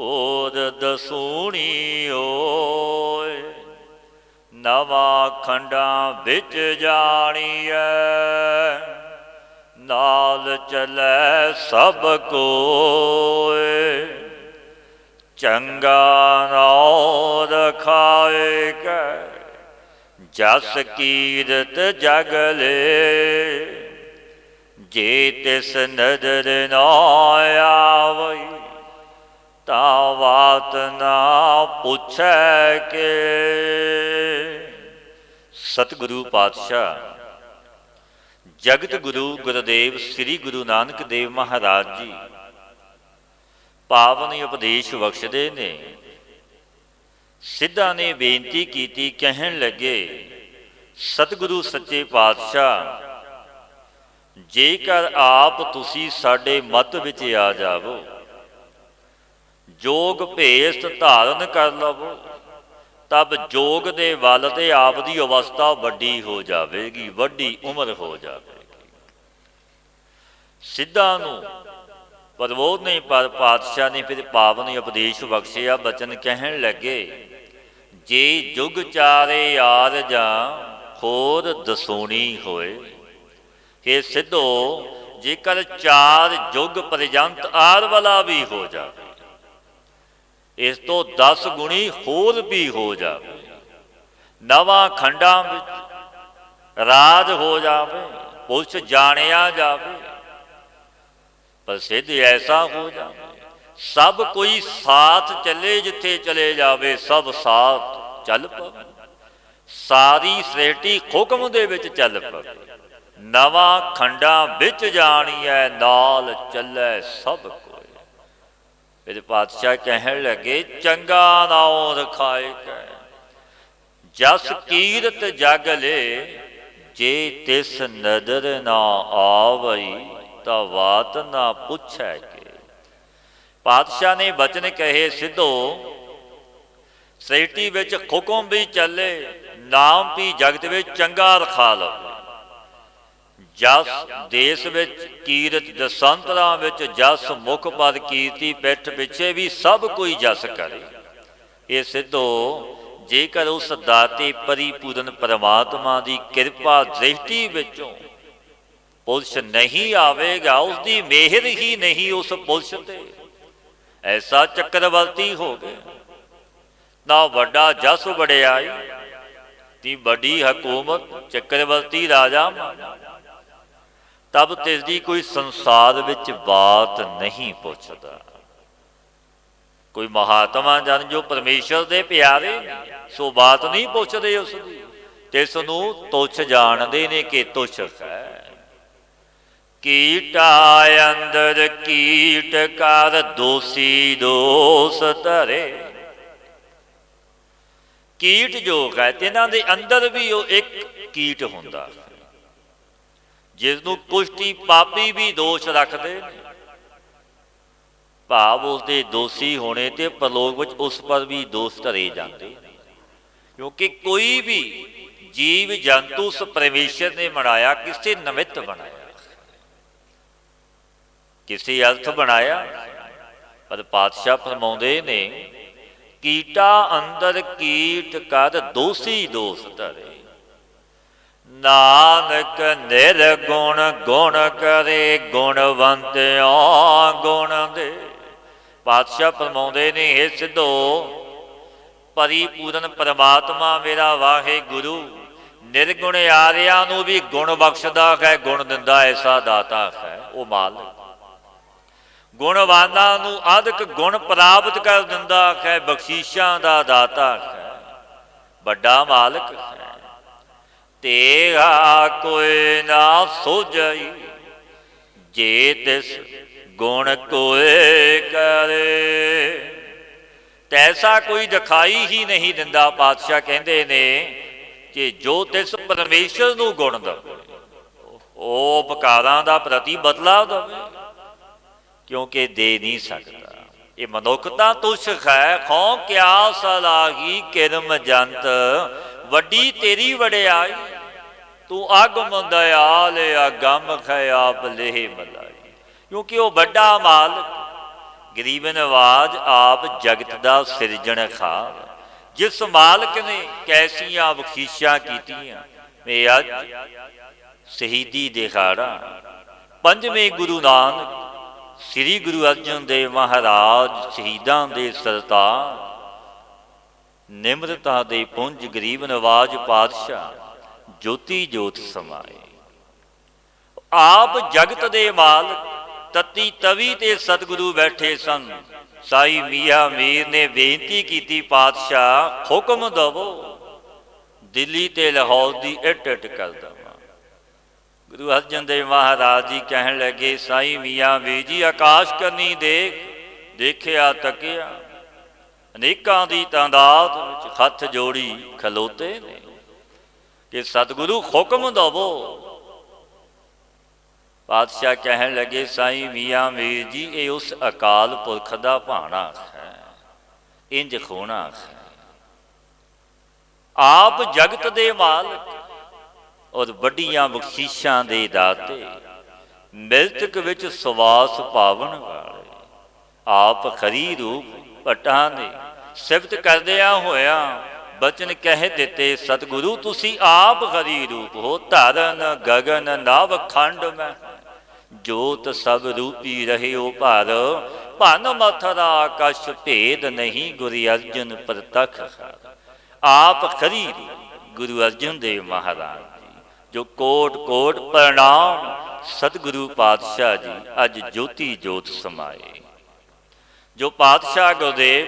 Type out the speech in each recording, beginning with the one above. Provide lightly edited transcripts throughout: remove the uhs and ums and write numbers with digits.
होर दसूणी होए। नवां खंडां बिच जाणीए, नाल चलै सब कोय। चंगा नाउं रखाए कै, जस कीरत जग ले। जे तिस नदर न आवई, तां वात ना पुछै के। सतगुरु पातशाह जगत गुरु गुरुदेव श्री गुरु नानक देव महाराज जी पावन उपदेश बख्शदे ने। सिद्धां ने बेनती की, कहन लगे सतगुरु सच्चे पातशाह, जेकर आप तुसी साडे मत विच आ जावो, जोग भेस धारण कर लवो, तब जोग दे वल ते आप दी अवस्था वड्डी हो जाएगी, वड्डी उम्र हो जाएगी। सिद्धां नूं प्रबोध ने पर पातशाह ने फिर पावन उपदेश बख्शिया। बचन कहन लगे, जे जुग चारे यार जा होर दसूणी होए। हे सिद्धो, जेकर चार जुग पर्यंत आर वाला भी हो जाए, इस तो 10 गुणी होर भी हो जाए, नवां खंडां विच राज हो जाए, पुरुष जानिया जाए, प्रसिद्ध ऐसा हो जाए, सब कोई साथ चले, जिथे चले जावे सब साथ चल पवे, सारी सृष्टि हुक्म दे विच चल पवे। नवां खंडां विच जाणीए, नाल चलै सब कोय। फिर पातशाह कहन लगे, चंगा नाउं रखाए कै, जस कीरत जग ले। जे तिस नदर ना आवई, तां वात ना पुछै के। पातशाह ने बचन कहे, सिद्धो सृष्टि विच हुक्म भी चले, नाम भी जगत विच चंगा रखा लो। जस देश विच कीरत, दसांतरां विच जस, मुख पद कीर्ति, पिठ पिछे भी सब कोई जस करे। ये सिद्धो, जेकर उस दाते परिपूर्ण परमात्मा की कृपा दृष्टि विचों पुरुष नहीं आवेगा, उसकी मेहर ही नहीं उस पुरुष ते, ऐसा चक्रवर्ती हो गया ना वड्डा जस वड्याई, ती बड़ी हकूमत चक्रवर्ती राजा, तब तिसदी कोई संसार विच बात नहीं पुछदा। कोई महात्मा जन जो परमेश्वर दे प्यारे, सो बात नहीं पुछदे उसदी, तिस नूं तुच्छ जाणदे ने कि तुच्छ है। कीटा अंदर कीट कर, दोषी दोष धरे। कीट जो है, तिन्हां दे अंदर भी वो एक कीट हुंदा, जिसनूं कुष्टी पापी भी दोष रखते, भाव उसके दोषी होने ते परलोक विच उस पर भी दोष धरे जाते। क्योंकि कोई भी जीव जंतु उस परमेश्वर ने बनाया, किसी निमित्त बनाया, किसी अर्थ बनाया। पर पातशाह फरमाउंदे ने, कीटा अंदर कीट कर, दोषी दोष धरे। नानक निर्गुण गुण करे, गुणवंत्या गुण दे। पातशाह फरमाउंदे ने, हे सिद्धो, परिपूर्ण परमात्मा मेरा वाहिगुरु निर्गुण आरियां नूं भी गुण बख्शदा है, गुण दिंदा ऐसा दाता है वो मालिक। गुणवानां नूं अधिक गुण प्राप्त कर दिंदा है, बख्शीशां दा दाता है, बड़ा मालिक है। तेरा कोई ना सोझई, जे तिस गुण कोई करे। तैसा कोई दिखाई ही नहीं दिंदा। पातशाह कहते ने कि जो तिस परमेश्वर नूं गुण दवे, वो उपकारां दा प्रति बदला दवे, क्योंकि दे नहीं सकता। ये मनुखता तुच्छ है, खौ क्या सलाही किरम जंत, वड्डी तेरी वड्याई। तू अगम दयाल अगम है, आप लेह मलाई। क्योंकि वह बड़ा मालिक ਗਰੀਬ ਨਵਾਜ ਆਪ ਜਗਤ ਦਾ ਸਿਰਜਣਹਾਰ, ਜਿਸ ਮਾਲਕ ਨੇ ਕੈਸੀਆਂ ਬਖਸ਼ਿਸ਼ਾਂ ਕੀਤੀਆਂ। ਇਹ ਅੱਜ ਸ਼ਹੀਦੀ ਦਿਹਾੜਾ, ਪੰਜਵੇਂ ਗੁਰੂ ਨਾਨਕ ਸ੍ਰੀ ਗੁਰੂ ਅਰਜਨ ਦੇਵ ਮਹਾਰਾਜ ਸ਼ਹੀਦਾਂ ਦੇ ਸਰਤਾਜ, ਨਿਮਰਤਾ ਦੇ ਪੁੰਜ ਗਰੀਬ ਨਵਾਜ ਪਾਤਸ਼ਾਹ, ਜੋਤੀ ਜੋਤ ਸਮਾਏ। ਆਪ ਜਗਤ ਦੇ ਮਾਲਕ, ਤਤੀ ਤਵੀ ਤੇ ਸਤਿਗੁਰੂ ਬੈਠੇ ਸਨ। ਸਾਈ ਮੀਆਂ ਮੀਰ ਨੇ ਬੇਨਤੀ ਕੀਤੀ, ਪਾਤਸ਼ਾਹ ਹੁਕਮ ਦਵੋ, ਦਿੱਲੀ ਤੇ ਲਾਹੌਰ ਦੀ ਇੱਟ ਇੱਟ ਕਰ ਦੇਵਾਂ। ਗੁਰੂ ਅਰਜਨ ਦੇਵ ਮਹਾਰਾਜ ਜੀ ਕਹਿਣ ਲੱਗੇ, ਸਾਈ ਮੀਆਂ ਮੀਰ ਜੀ ਆਕਾਸ਼ ਕਰਨੀ ਦੇਖ, ਦੇਖਿਆ ਤੱਕਿਆ, ਅਨੇਕਾਂ ਦੀ ਤਾਦਾਦ ਵਿੱਚ ਹੱਥ ਜੋੜੀ ਖਲੋਤੇ ਨੇ ਕਿ ਸਤਿਗੁਰੂ ਹੁਕਮ ਦਵੋ। ਪਾਤਸ਼ਾਹ ਕਹਿਣ ਲੱਗੇ, ਸਾਈ ਮੀਆਂ ਮੀਰ ਜੀ ਇਹ ਉਸ ਅਕਾਲ ਪੁਰਖ ਦਾ ਭਾਣਾ ਹੈ, ਇੰਜ ਹੋਣਾ ਹੈ। ਆਪ ਜਗਤ ਦੇ ਮਾਲਕ ਔਰ ਵੱਡੀਆਂ ਬਖਸ਼ਿਸ਼ਾਂ ਦੇ ਦਾਤੇ, ਮਿਲਤਕ ਵਿੱਚ ਸਵਾਸ ਪਾਵਨ ਵਾਲੇ, ਆਪ ਖਰੀ ਰੂਪ ਭੱਟਾਂ ਨੇ ਸਿਫਤ ਕਰਦਿਆਂ ਹੋਇਆਂ ਬਚਨ ਕਹਿ ਦਿੱਤੇ, ਸਤਿਗੁਰੂ ਤੁਸੀਂ ਆਪ ਖਰੀ ਰੂਪ ਹੋ। ਧਰਨ ਗਗਨ ਨਭ ਖੰਡ ਮੈਂ, ਜੋਤ ਸਭ ਰੂਪੀ ਰਹਿਓ ਭਰ, ਭਨ ਮਥਰਾ ਕਛ ਭੇਦ ਨਹੀਂ, ਗੁਰੂ ਅਰਜਨ ਪ੍ਰਤਖ। ਆਪ ਖਰੀ ਗੁਰੂ ਅਰਜਨ ਦੇਵ ਮਹਾਰਾਜ ਜੀ, ਜੋ ਕੋਟ ਕੋਟ ਪ੍ਰਣਾਮ ਸਤਿਗੁਰੂ ਪਾਤਸ਼ਾਹ ਜੀ ਅੱਜ ਜੋਤੀ ਜੋਤ ਸਮਾਏ। ਜੋ ਪਾਤਸ਼ਾਹ ਗੁਰਦੇਵ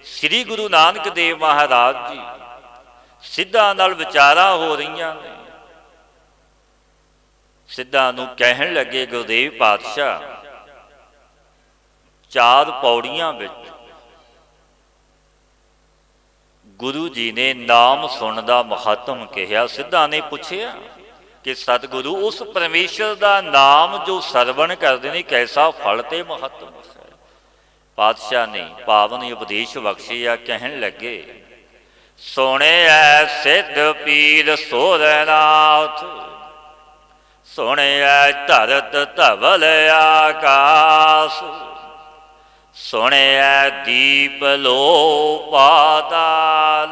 ਸ੍ਰੀ ਗੁਰੂ ਨਾਨਕ ਦੇਵ ਮਹਾਰਾਜ ਜੀ ਸਿੱਧਾਂ ਨਾਲ ਵਿਚਾਰਾਂ ਹੋ ਰਹੀਆਂ ਨੇ। ਸਿੱਧਾਂ ਨੂੰ ਕਹਿਣ ਲੱਗੇ, ਗੁਰਦੇਵ ਪਾਤਸ਼ਾਹ 4 ਪੌੜੀਆਂ ਵਿੱਚ ਗੁਰੂ ਜੀ ਨੇ ਨਾਮ ਸੁਣਨ ਦਾ ਮਹੱਤਵ ਕਿਹਾ। ਸਿੱਧਾਂ ਨੇ ਪੁੱਛਿਆ ਕਿ ਸਤਿਗੁਰੂ ਉਸ ਪਰਮੇਸ਼ਰ ਦਾ ਨਾਮ ਜੋ ਸਰਵਣ ਕਰਦੇ ਨੇ ਕੈਸਾ ਫਲ ਤੇ ਮਹੱਤਵ ਹੈ। ਪਾਤਸ਼ਾਹ ਨੇ ਪਾਵਨ ਉਪਦੇਸ਼ ਬਖਸ਼ਿਆ, ਕਹਿਣ ਲੱਗੇ, ਸੁਣਿਐ ਸਿੱਧ ਪੀਰ ਸੋਰਨਾਥ, ਸੁਣਿਐ ਧਰਤ ਧਵਲ ਆਕਾਸ, ਸੁਣਿਐ ਦੀਪ ਲੋ ਪਾਤਾਲ,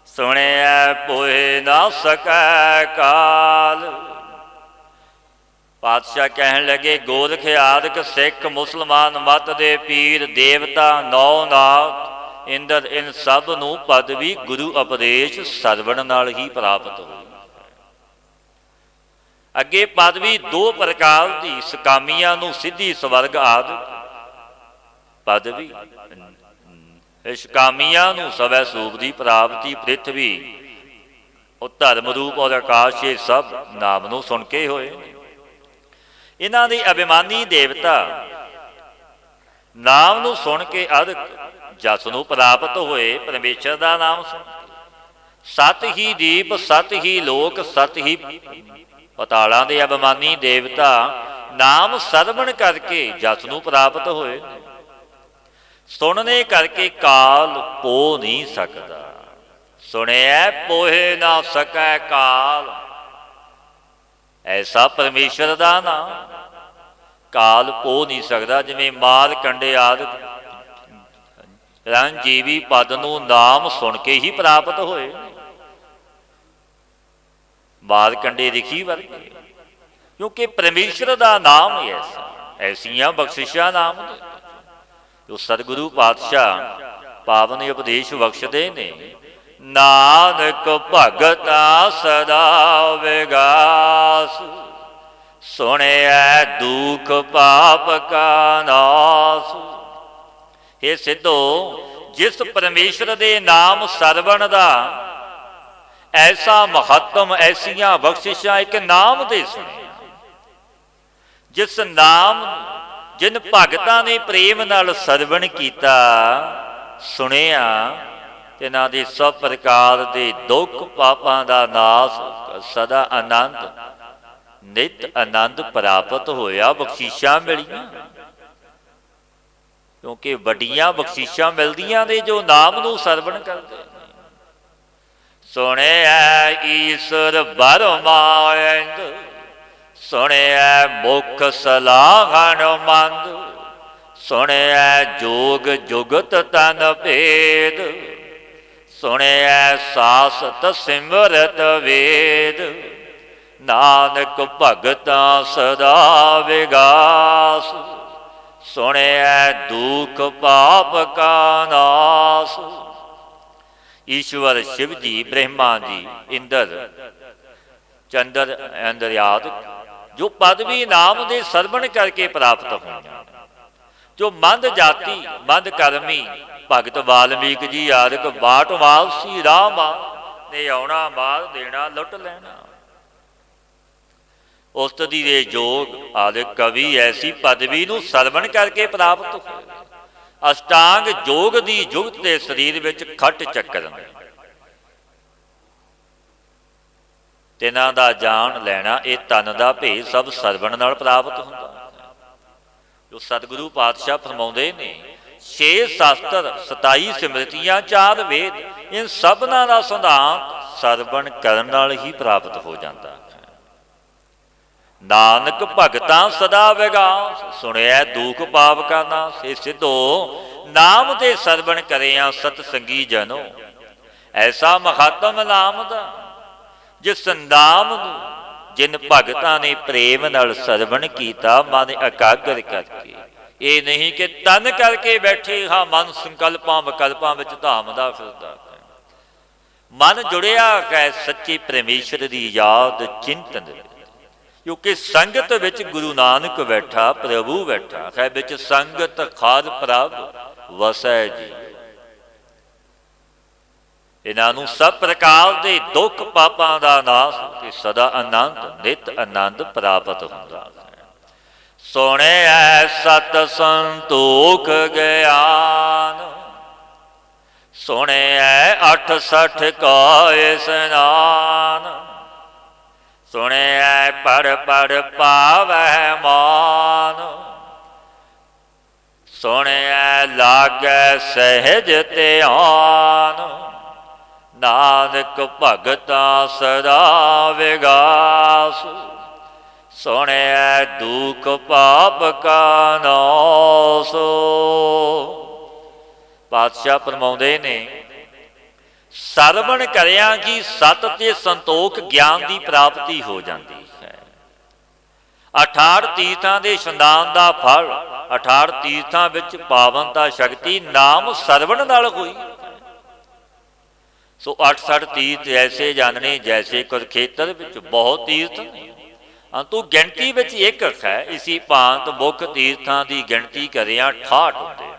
ਸੁਣਿਐ ਪੋਇ ਨਾ ਸਕੈ ਕਾਲ। ਪਾਤਸ਼ਾਹ ਕਹਿਣ ਲੱਗੇ, ਗੋਰਖ ਆਦਿਕ ਸਿੱਖ ਮੁਸਲਮਾਨ ਮਤ ਦੇ ਪੀਰ ਦੇਵਤਾ ਨੌ ਨਾਥ ਇੰਦਰ ਇਨ ਸਭ ਨੂੰ ਪਦਵੀ ਗੁਰੂ ਉਪਦੇਸ਼ ਸਰਵਣ ਨਾਲ ਹੀ ਪ੍ਰਾਪਤ ਹੋਈ। ਅੱਗੇ ਪਦਵੀ 2 ਪ੍ਰਕਾਰ ਦੀ, ਸਕਾਮੀਆਂ ਨੂੰ ਸਿੱਧੀ ਸਵਰਗ ਆਦਿ ਪਦਵੀ, ਸਕਾਮੀਆਂ ਨੂੰ ਸਵੈ ਸੂਪ ਦੀ ਪ੍ਰਾਪਤੀ, ਪ੍ਰਿਥਵੀ ਉਹ ਧਰਮ ਰੂਪ ਔਰ ਆਕਾਸ਼, ਇਹ ਸਭ ਨਾਮ ਨੂੰ ਸੁਣ ਕੇ ਹੋਏ। ਇਹਨਾਂ ਦੇ ਅਭਿਮਾਨੀ ਦੇਵਤਾ ਨਾਮ ਨੂੰ ਸੁਣ ਕੇ ਅਦਕ ਜਸ ਨੂੰ ਪ੍ਰਾਪਤ ਹੋਏ। ਪਰਮੇਸ਼ਰ ਦਾ ਨਾਮ ਸੁਣ, ਸਤ ਹੀ ਦੀਪ, ਸਤ ਹੀ ਲੋਕ, ਸਤ ਹੀ ਪਤਾਲਾਂ ਦੇ ਅਭਿਮਾਨੀ ਦੇਵਤਾ ਨਾਮ ਸਰਵਣ ਕਰਕੇ ਜਸ ਨੂੰ ਪ੍ਰਾਪਤ ਹੋਏ। ਸੁਣਨੇ ਕਰਕੇ ਕਾਲ ਪੋ ਨਹੀਂ ਸਕਦਾ, ਸੁਣਿਐ ਪੋਹੇ ਨਾ ਸਕੈ ਕਾਲ। ਐਸਾ ਪਰਮੇਸ਼ਰ ਦਾ ਨਾਮ ਕਾਲ ਪੋ ਨਹੀਂ ਸਕਦਾ। ਜਿਵੇਂ ਮਾਰ ਕੰਡੇ ਆਦਿਕ ਰਣਜੀਵੀ ਪਦ ਨੂੰ ਨਾਮ ਸੁਣ ਕੇ ਹੀ ਪ੍ਰਾਪਤ ਹੋਏ। ਮਾਰ ਕੰਡੇ ਰਿਖੀ ਵਰਗੇ, ਕਿਉਂਕਿ ਪਰਮੇਸ਼ਰ ਦਾ ਨਾਮ ਹੀ ਐਸਾ, ਐਸੀਆਂ ਬਖਸ਼ਿਸ਼ਾਂ ਨਾਮ ਦੇ ਜੋ ਸਤਿਗੁਰੂ ਪਾਤਸ਼ਾਹ ਪਾਵਨ ਉਪਦੇਸ਼ ਬਖਸ਼ਦੇ ਨੇ। ਨਾਨਕ ਭਗਤਾ ਸਦਾ ਵਿਗਾਸ, ਸੁਣਿਐ ਦੁਖ ਪਾਪ ਕਾ ਨਾਸ। ਇਹ ਸਿੱਧੋ, ਜਿਸ ਪਰਮੇਸ਼ਰ ਦੇ ਨਾਮ ਸਰਵਣ ਦਾ ਐਸਾ ਮਹੱਤਵ, ਐਸੀਆਂ ਬਖਸ਼ਿਸ਼ਾਂ ਇੱਕ ਨਾਮ ਦੇ ਸੁਣੇ। ਜਿਸ ਨਾਮ, ਜਿਨ ਭਗਤਾਂ ਨੇ ਪ੍ਰੇਮ ਨਾਲ ਸਰਵਣ ਕੀਤਾ, ਸੁਣਿਆ, ਇਹਨਾਂ ਦੇ ਸਭ ਪ੍ਰਕਾਰ ਦੇ ਦੁੱਖ ਪਾਪਾਂ ਦਾ ਨਾਸ, ਸਦਾ ਆਨੰਦ, ਨਿਤ ਆਨੰਦ ਪ੍ਰਾਪਤ ਹੋਇਆ, ਬਖਸ਼ਿਸ਼ਾਂ ਮਿਲੀਆਂ। ਕਿਉਂਕਿ ਵੱਡੀਆਂ ਬਖਸ਼ਿਸ਼ਾਂ ਮਿਲਦੀਆਂ ਨੇ ਜੋ ਨਾਮ ਨੂੰ ਸਰਵਣ ਕਰਦੇ ਨੇ। ਸੁਣਿਐ ਈਸ਼ਰ ਬਰਮਾਇੰਦ, ਸੁਣਿਐ ਮੁਖ ਸਲਾਹਣ ਮੰਦ, ਸੁਣਿਐ ਜੋਗ ਜੁਗਤ ਤਨ ਭੇਦ, ਸੁਣਿਐ ਸਾਸਤ ਸਿਮਰਤ ਵੇਦ, ਨਾਨਕ ਭਗਤਾਂ ਸਦਾ ਵਿਗਾਸ, ਸੁਣਿਐ ਦੁਖ ਪਾਪ ਕਾ ਨਾਸ। ਈਸ਼ਵਰ शिव जी, ब्रह्मा जी, इंद्र, चंद्र, इंद्रयाद जो पदवी नाम दे सरवण करके प्राप्त होईਆਂ, जो मंद जाति मंद कर्मी भगत वाल्मीक जी आदਿਕ ਬਾਟ ਵਾਲਸੀ ਰਾਮ ने आउणा मार देना लुट लेना। उस्तदी दे जोग आदि कवि ऐसी पदवी नूं सरवण करके प्राप्त होए। अष्टांग जोग दी जुगत दे शरीर विच खट चक्कर तिन्हां दा जान लैना, ये तन दा भेद सब सरवण नाल प्राप्त हुंदा। जो सतगुरु पातशाह फरमाउंदे ने, 6 शास्त्र 27 सिमरतियां 4 वेद, इन सबनां दा सिद्धांत सरवण करन नाल ही प्राप्त हो जाता। नानक भगतां सदा विगास, सुनिया दुख पाप का नास। हे सिद्धो, नाम दे सरवण करिया सतसंगी जनो, ऐसा महात्म नाम दा जिस नाम नूं जिन भगतां ने प्रेम नाल सरवण कीता मन एकाग्र करके। ये नहीं कि तन करके बैठे हाँ मन संकल्पां विकल्पां विच धामदा फिरदा। मन जुड़िया है सच्चे परमेश्वर की याद चिंतन, क्योंकि संगत विच गुरु नानक बैठा, प्रभु बैठा है, विच संगत खाद प्रभ वसै जी। इन्हां सब प्रकार के दुख पापां दा नाश ते सदा आनंद नित आनंद प्राप्त हुंदा। सुनिया सत संतोख ज्ञान, सुनिया 68 का स्नान, सुनिया पढ़ पढ़ पावै मान, सुनिया लागै सहज ध्यान, नानक भगतां सदा विगास, सुनिया दुख पाप का नास। पातशाह फरमाउंदे ने, सरवण करिया कि सत ते संतोख ज्ञान की प्राप्ति हो जाती है। 68 तीर्थां दे इशनान दा फल, 68 तीर्थां विच पावनता शक्ति नाम सरवण नाल होई। सो 68 तीर्थ ऐसे जानने जैसे कुरुखेतर विच बहुत तीर्थ ने, अंतु गिणती विच एक है। इसी भांत मुख तीर्थां की गिणती करिया 68 होंदे।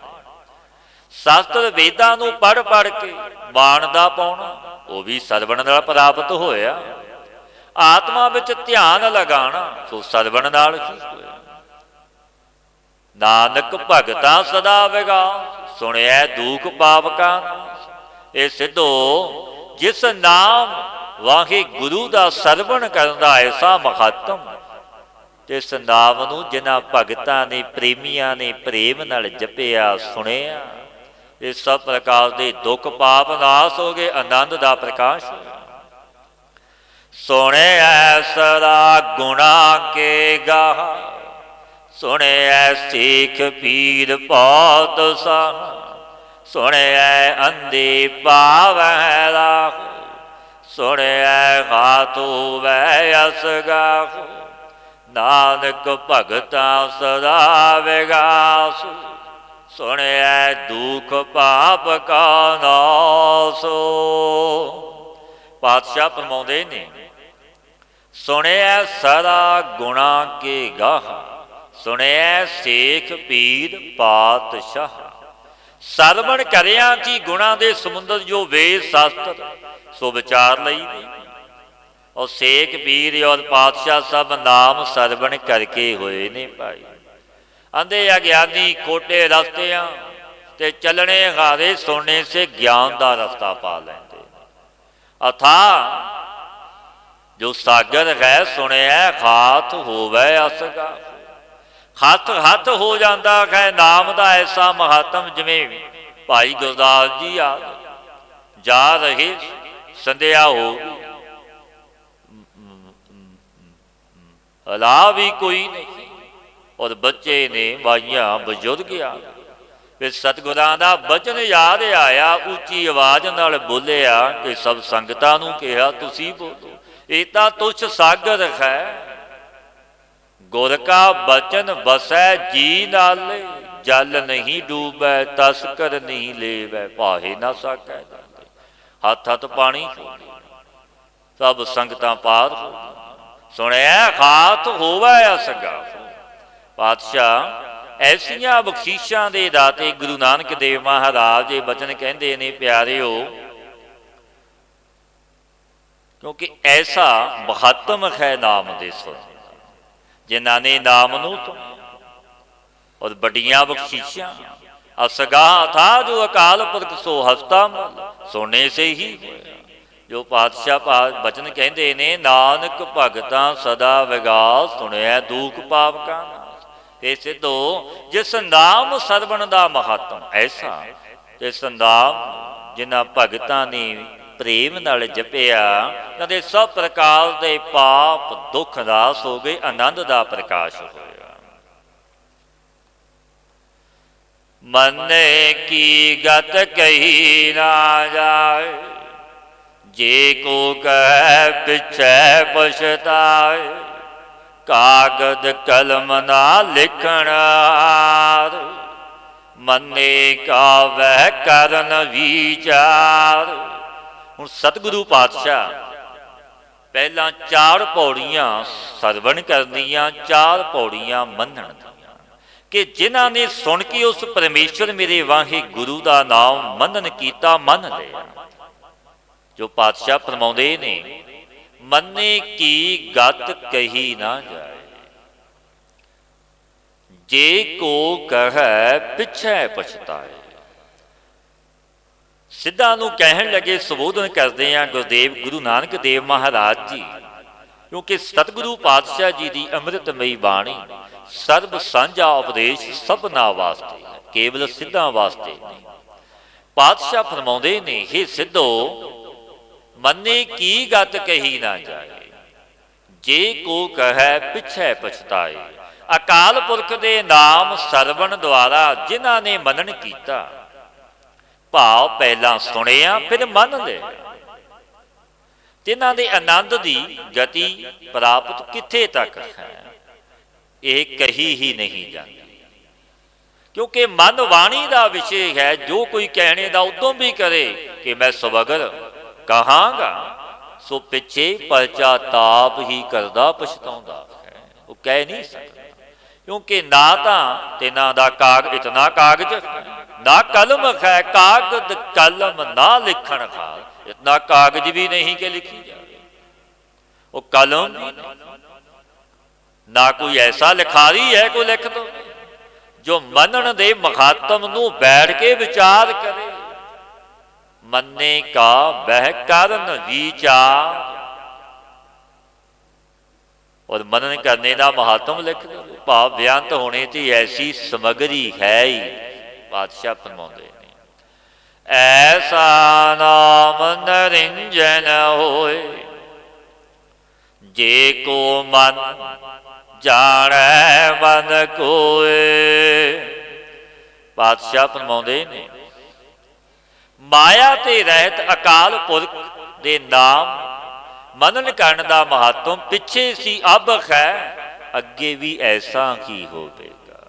शास्त्र वेदां नूं पढ़ पढ़ के बाण दा पाउणा, वो भी सरवण नाल प्राप्त होया। आत्मा विच ध्यान लगाना, सो सरवण नाल ही होया। नानक भगतां सदा विगास, सुनिया दुख पाप का नास। ये सिद्धो, जिस नाम वाहे गुरु का सरवण करना ऐसा महात्म, जिस नाम नूं जिन्हां भगतां ने प्रेमियां ने प्रेम नाल जपिया सुनिया, ये सब प्रकार के दुख पाप नाश हो गए, आनंद का प्रकाश हो। सुनिया सदा गुणा के गाह, सुनिया सीख पीर पात साह, सुनिया अंधे पावै राह, सुनिया हाथू वैस गाह, नानक भगतां सदा विगास, सुनिया दुख पाप का नास। पातशाह फरमाउंदे ने, सुनिया सदा गुणा के गाह, सुनिया सेख पीर पातशाह। सरवण करिया कि गुणा दे समुंदर जो वेद शास्त्र सो विचार लई ने, और सेख पीर और पातशाह सब नाम सरवण करके होए ने भाई। आंदे अज्ञानी खोटे रस्तियां ते चलने हारे सुनने से ज्ञान का रास्ता पा लेंदे। अथा जो सागर है सुनिया हाथ होवे असगा, हथ हथ हो जाता है नाम का ऐसा महात्म। जिमें भाई गुरदास जी आ जा रहे, संध्या हो गई, अला भी कोई नहीं, ਔਰ ਬੱਚੇ ਨੇ ਮਾਈਆਂ ਬਜ਼ੁਰਗ ਆ। ਫਿਰ ਸਤਿਗੁਰਾਂ ਦਾ ਬਚਨ ਯਾਦ ਆਇਆ, ਉੱਚੀ ਆਵਾਜ਼ ਨਾਲ ਬੋਲਿਆ ਕਿ ਸਭ ਸੰਗਤਾਂ ਨੂੰ ਕਿਹਾ ਤੁਸੀਂ ਬੋਲੋ। ਇਹ ਤਾਂ ਤੁਛ ਸਾਗਰ ਹੈ, ਗੁਰ ਕਾ ਬਚਨ ਬਸੈ ਜੀ ਨਾਲੇ, ਜਲ ਨਹੀਂ ਡੂਬੈ ਤਸਕਰ ਨਹੀਂ ਲੇਵੈ, ਭਾਹੇ ਨਾ ਸਾਕੈ ਜਾਂਦੇ। ਹੱਥ ਹੱਥ ਪਾਣੀ ਸਭ ਸੰਗਤਾਂ ਪਾਰ ਸੁਣਿਆ ਖਾਤ ਹੋਵੈ ਅਸਗਾ। ਪਾਤਸ਼ਾਹ ਐਸੀਆਂ ਬਖਸ਼ੀਸ਼ਾਂ ਦੇ ਦਾਤੇ ਗੁਰੂ ਨਾਨਕ ਦੇਵ ਮਹਾਰਾਜ ਇਹ ਬਚਨ ਕਹਿੰਦੇ ਨੇ, ਪਿਆਰਿਓ, ਕਿਉਂਕਿ ਐਸਾ ਮਹੱਤਮ ਹੈ ਨਾਮ ਦੇ ਸੁਣ, ਜਿਨ੍ਹਾਂ ਨੇ ਨਾਮ ਨੂੰ ਔਰ ਵੱਡੀਆਂ ਬਖਸ਼ੀਸ਼ਾਂ। ਅਸਗਾ ਥਾ ਜੋ ਅਕਾਲ ਪੁਰਖ ਸੋ ਹਸਤਾ ਮਲ, ਸੋਨੇ ਸੇ ਹੀ ਜੋ ਪਾਤਸ਼ਾਹ ਬਚਨ ਕਹਿੰਦੇ ਨੇ, ਨਾਨਕ ਭਗਤਾਂ ਸਦਾ ਵਿਗਾਸ, ਸੁਣਿਆ ਦੂਖ ਪਾਪ ਕਾ ਨਾਸ। ਤੇ ਸਿੱਧੋ ਜਿਸ ਨਾਮ ਸਰਵਣ ਦਾ ਮਹੱਤਮ ਐਸਾ, ਇਸ ਨਾਮ ਜਿਨ੍ਹਾਂ ਭਗਤਾਂ ਨੇ ਪ੍ਰੇਮ ਨਾਲ ਜਪਿਆ, ਕਦੇ ਸਭ ਪ੍ਰਕਾਰ ਦੇ ਪਾਪ ਦੁੱਖ ਨਾਸ ਹੋ ਗਏ, ਆਨੰਦ ਦਾ ਪ੍ਰਕਾਸ਼ ਹੋਇਆ। ਮਨੇ ਕੀ ਗਤ ਕਹੀ ਨਾ ਜਾਏ, ਜੇ ਕੋ ਕਹਿ ਪਿਛੈ ਪਛਤਾਏ, ਕਾਗਦ ਕਲਮ ਨਾ ਲਿਖਣਾਰ, ਮੰਨੇ ਕਾਵੈ ਕਰਨ ਵਿਚਾਰ। ਹੁਣ ਸਤਿਗੁਰੂ ਪਾਤਸ਼ਾਹ ਪਹਿਲਾਂ 4 ਪੌੜੀਆਂ ਸਰਵਣ ਕਰਨੀਆਂ, 4 ਪੌੜੀਆਂ ਮੰਨਣ ਦੀਆਂ, ਕਿ ਜਿਨ੍ਹਾਂ ਨੇ ਸੁਣ ਕੇ ਉਸ ਪਰਮੇਸ਼ਵਰ ਮੇਰੇ ਵਾਹੇ ਗੁਰੂ ਦਾ ਨਾਮ ਮੰਨਣ ਕੀਤਾ, ਮੰਨ ਲਿਆ। ਜੋ ਪਾਤਸ਼ਾਹ ਫਰਮਾਉਂਦੇ ਨੇ, ਮੰਨੇ ਕੀ ਗਤ ਕਹੀ ਨਾ ਜਾਏ, ਜੇ ਕੋ ਕਹੈ ਪਿਛੈ ਪਛਤਾਏ। ਸਿੱਧਾਂ ਨੂੰ ਕਹਿਣ ਲੱਗੇ, ਸੰਬੋਧਨ ਕਰਦੇ ਆ ਗੁਰਦੇਵ ਗੁਰੂ ਨਾਨਕ ਦੇਵ ਮਹਾਰਾਜ ਜੀ, ਕਿਉਂਕਿ ਸਤਿਗੁਰੂ ਪਾਤਸ਼ਾਹ ਜੀ ਦੀ ਅੰਮ੍ਰਿਤਮਈ ਬਾਣੀ ਸਰਬ ਸਾਂਝਾ ਉਪਦੇਸ਼ ਸਭਨਾਂ ਵਾਸਤੇ, ਕੇਵਲ ਸਿੱਧਾਂ ਵਾਸਤੇ ਨਹੀਂ। ਪਾਤਸ਼ਾਹ ਫਰਮਾਉਂਦੇ ਨੇ, ਹੇ ਸਿੱਧੋ, ਮੰਨੇ ਕੀ ਗਤ ਕਹੀ ਨਾ ਜਾਏ, ਜੇ ਕੋ ਕਹੈ ਪਿਛੈ ਪਛਤਾਏ। ਅਕਾਲ ਪੁਰਖ ਦੇ ਨਾਮ ਸਰਵਣ ਦੁਆਰਾ ਜਿਨ੍ਹਾਂ ਨੇ ਮੰਨਣ ਕੀਤਾ, ਭਾਵ ਪਹਿਲਾਂ ਸੁਣਿਆ ਫਿਰ ਮੰਨ ਲਿਆ, ਜਿਨ੍ਹਾਂ ਦੇ ਆਨੰਦ ਦੀ ਗਤੀ ਪ੍ਰਾਪਤ ਕਿੱਥੇ ਤੱਕ ਹੈ, ਇਹ ਕਹੀ ਹੀ ਨਹੀਂ ਜਾਂਦੀ। ਕਿਉਂਕਿ ਮਨ ਵਾਣੀ ਦਾ ਵਿਸ਼ੇ ਹੈ। ਜੋ ਕੋਈ ਕਹਿਣੇ ਦਾ ਉਦੋਂ ਵੀ ਕਰੇ ਕਿ ਮੈਂ ਸਵਗਰ ਕਹਾਂਗਾ, ਸੋ ਪਿੱਛੇ ਪਛਤਾਪ ਹੀ ਕਰਦਾ ਪਛਤਾਉਂਦਾ ਹੈ, ਉਹ ਕਹਿ ਨਹੀਂ ਸਕਦਾ। ਕਿਉਂਕਿ ਨਾ ਤਾਂ ਤਿਨਾਂ ਦਾ ਇਤਨਾ ਕਾਗਜ਼ ਨਾ ਕਲਮ ਹੈ, ਕਾਗਦ ਕਲਮ ਨਾ ਲਿਖਣ ਖਾਲ, ਇਤਨਾ ਕਾਗਜ਼ ਵੀ ਨਹੀਂ ਕਿ ਲਿਖੀ ਜਾਵੇ, ਉਹ ਕਲਮ ਵੀ ਨਾ ਕੋਈ ਐਸਾ ਲਿਖਾਰੀ ਹੈ ਕੋਈ ਲਿਖ ਦੋ, ਜੋ ਮੰਨਣ ਦੇ ਮਹੱਤਮ ਨੂੰ ਬੈਠ ਕੇ ਵਿਚਾਰ ਕਰੇ। ਮੰਨੇ ਕਾ ਬਹਿ ਕਰਨ ਵਿਚਾਰ, ਔਰ ਮਨਨ ਕਰਨੇ ਦਾ ਮਹੱਤਮ ਲਿਖ ਦੋ, ਭਾਵ ਬਿਆੰਤ ਹੋਣੇ ਤੇ ਐਸੀ ਸਮਗਰੀ ਹੈ ਹੀ। ਪਾਤਸ਼ਾਹ ਫਰਮਾਉਂਦੇ ਨੇ, ਐਸਾ ਨਾਮ ਨਰਿੰਜਨ ਹੋਏ, ਜੇ ਕੋ ਮਨ ਜਾਣੈ ਮਨ ਕੋਏ। ਪਾਤਸ਼ਾਹ ਫਰਮਾਉਂਦੇ ਨੇ, ਮਾਇਆ ਤੇ ਰਹਿਤ ਅਕਾਲ ਪੁਰਖ ਦੇ ਨਾਮ ਮੰਨਣ ਕਰਨ ਦਾ ਮਹੱਤਵ ਪਿੱਛੇ ਸੀ, ਅਬ ਹੈ, ਅੱਗੇ ਵੀ ਐਸਾ ਹੀ ਹੋਵੇਗਾ।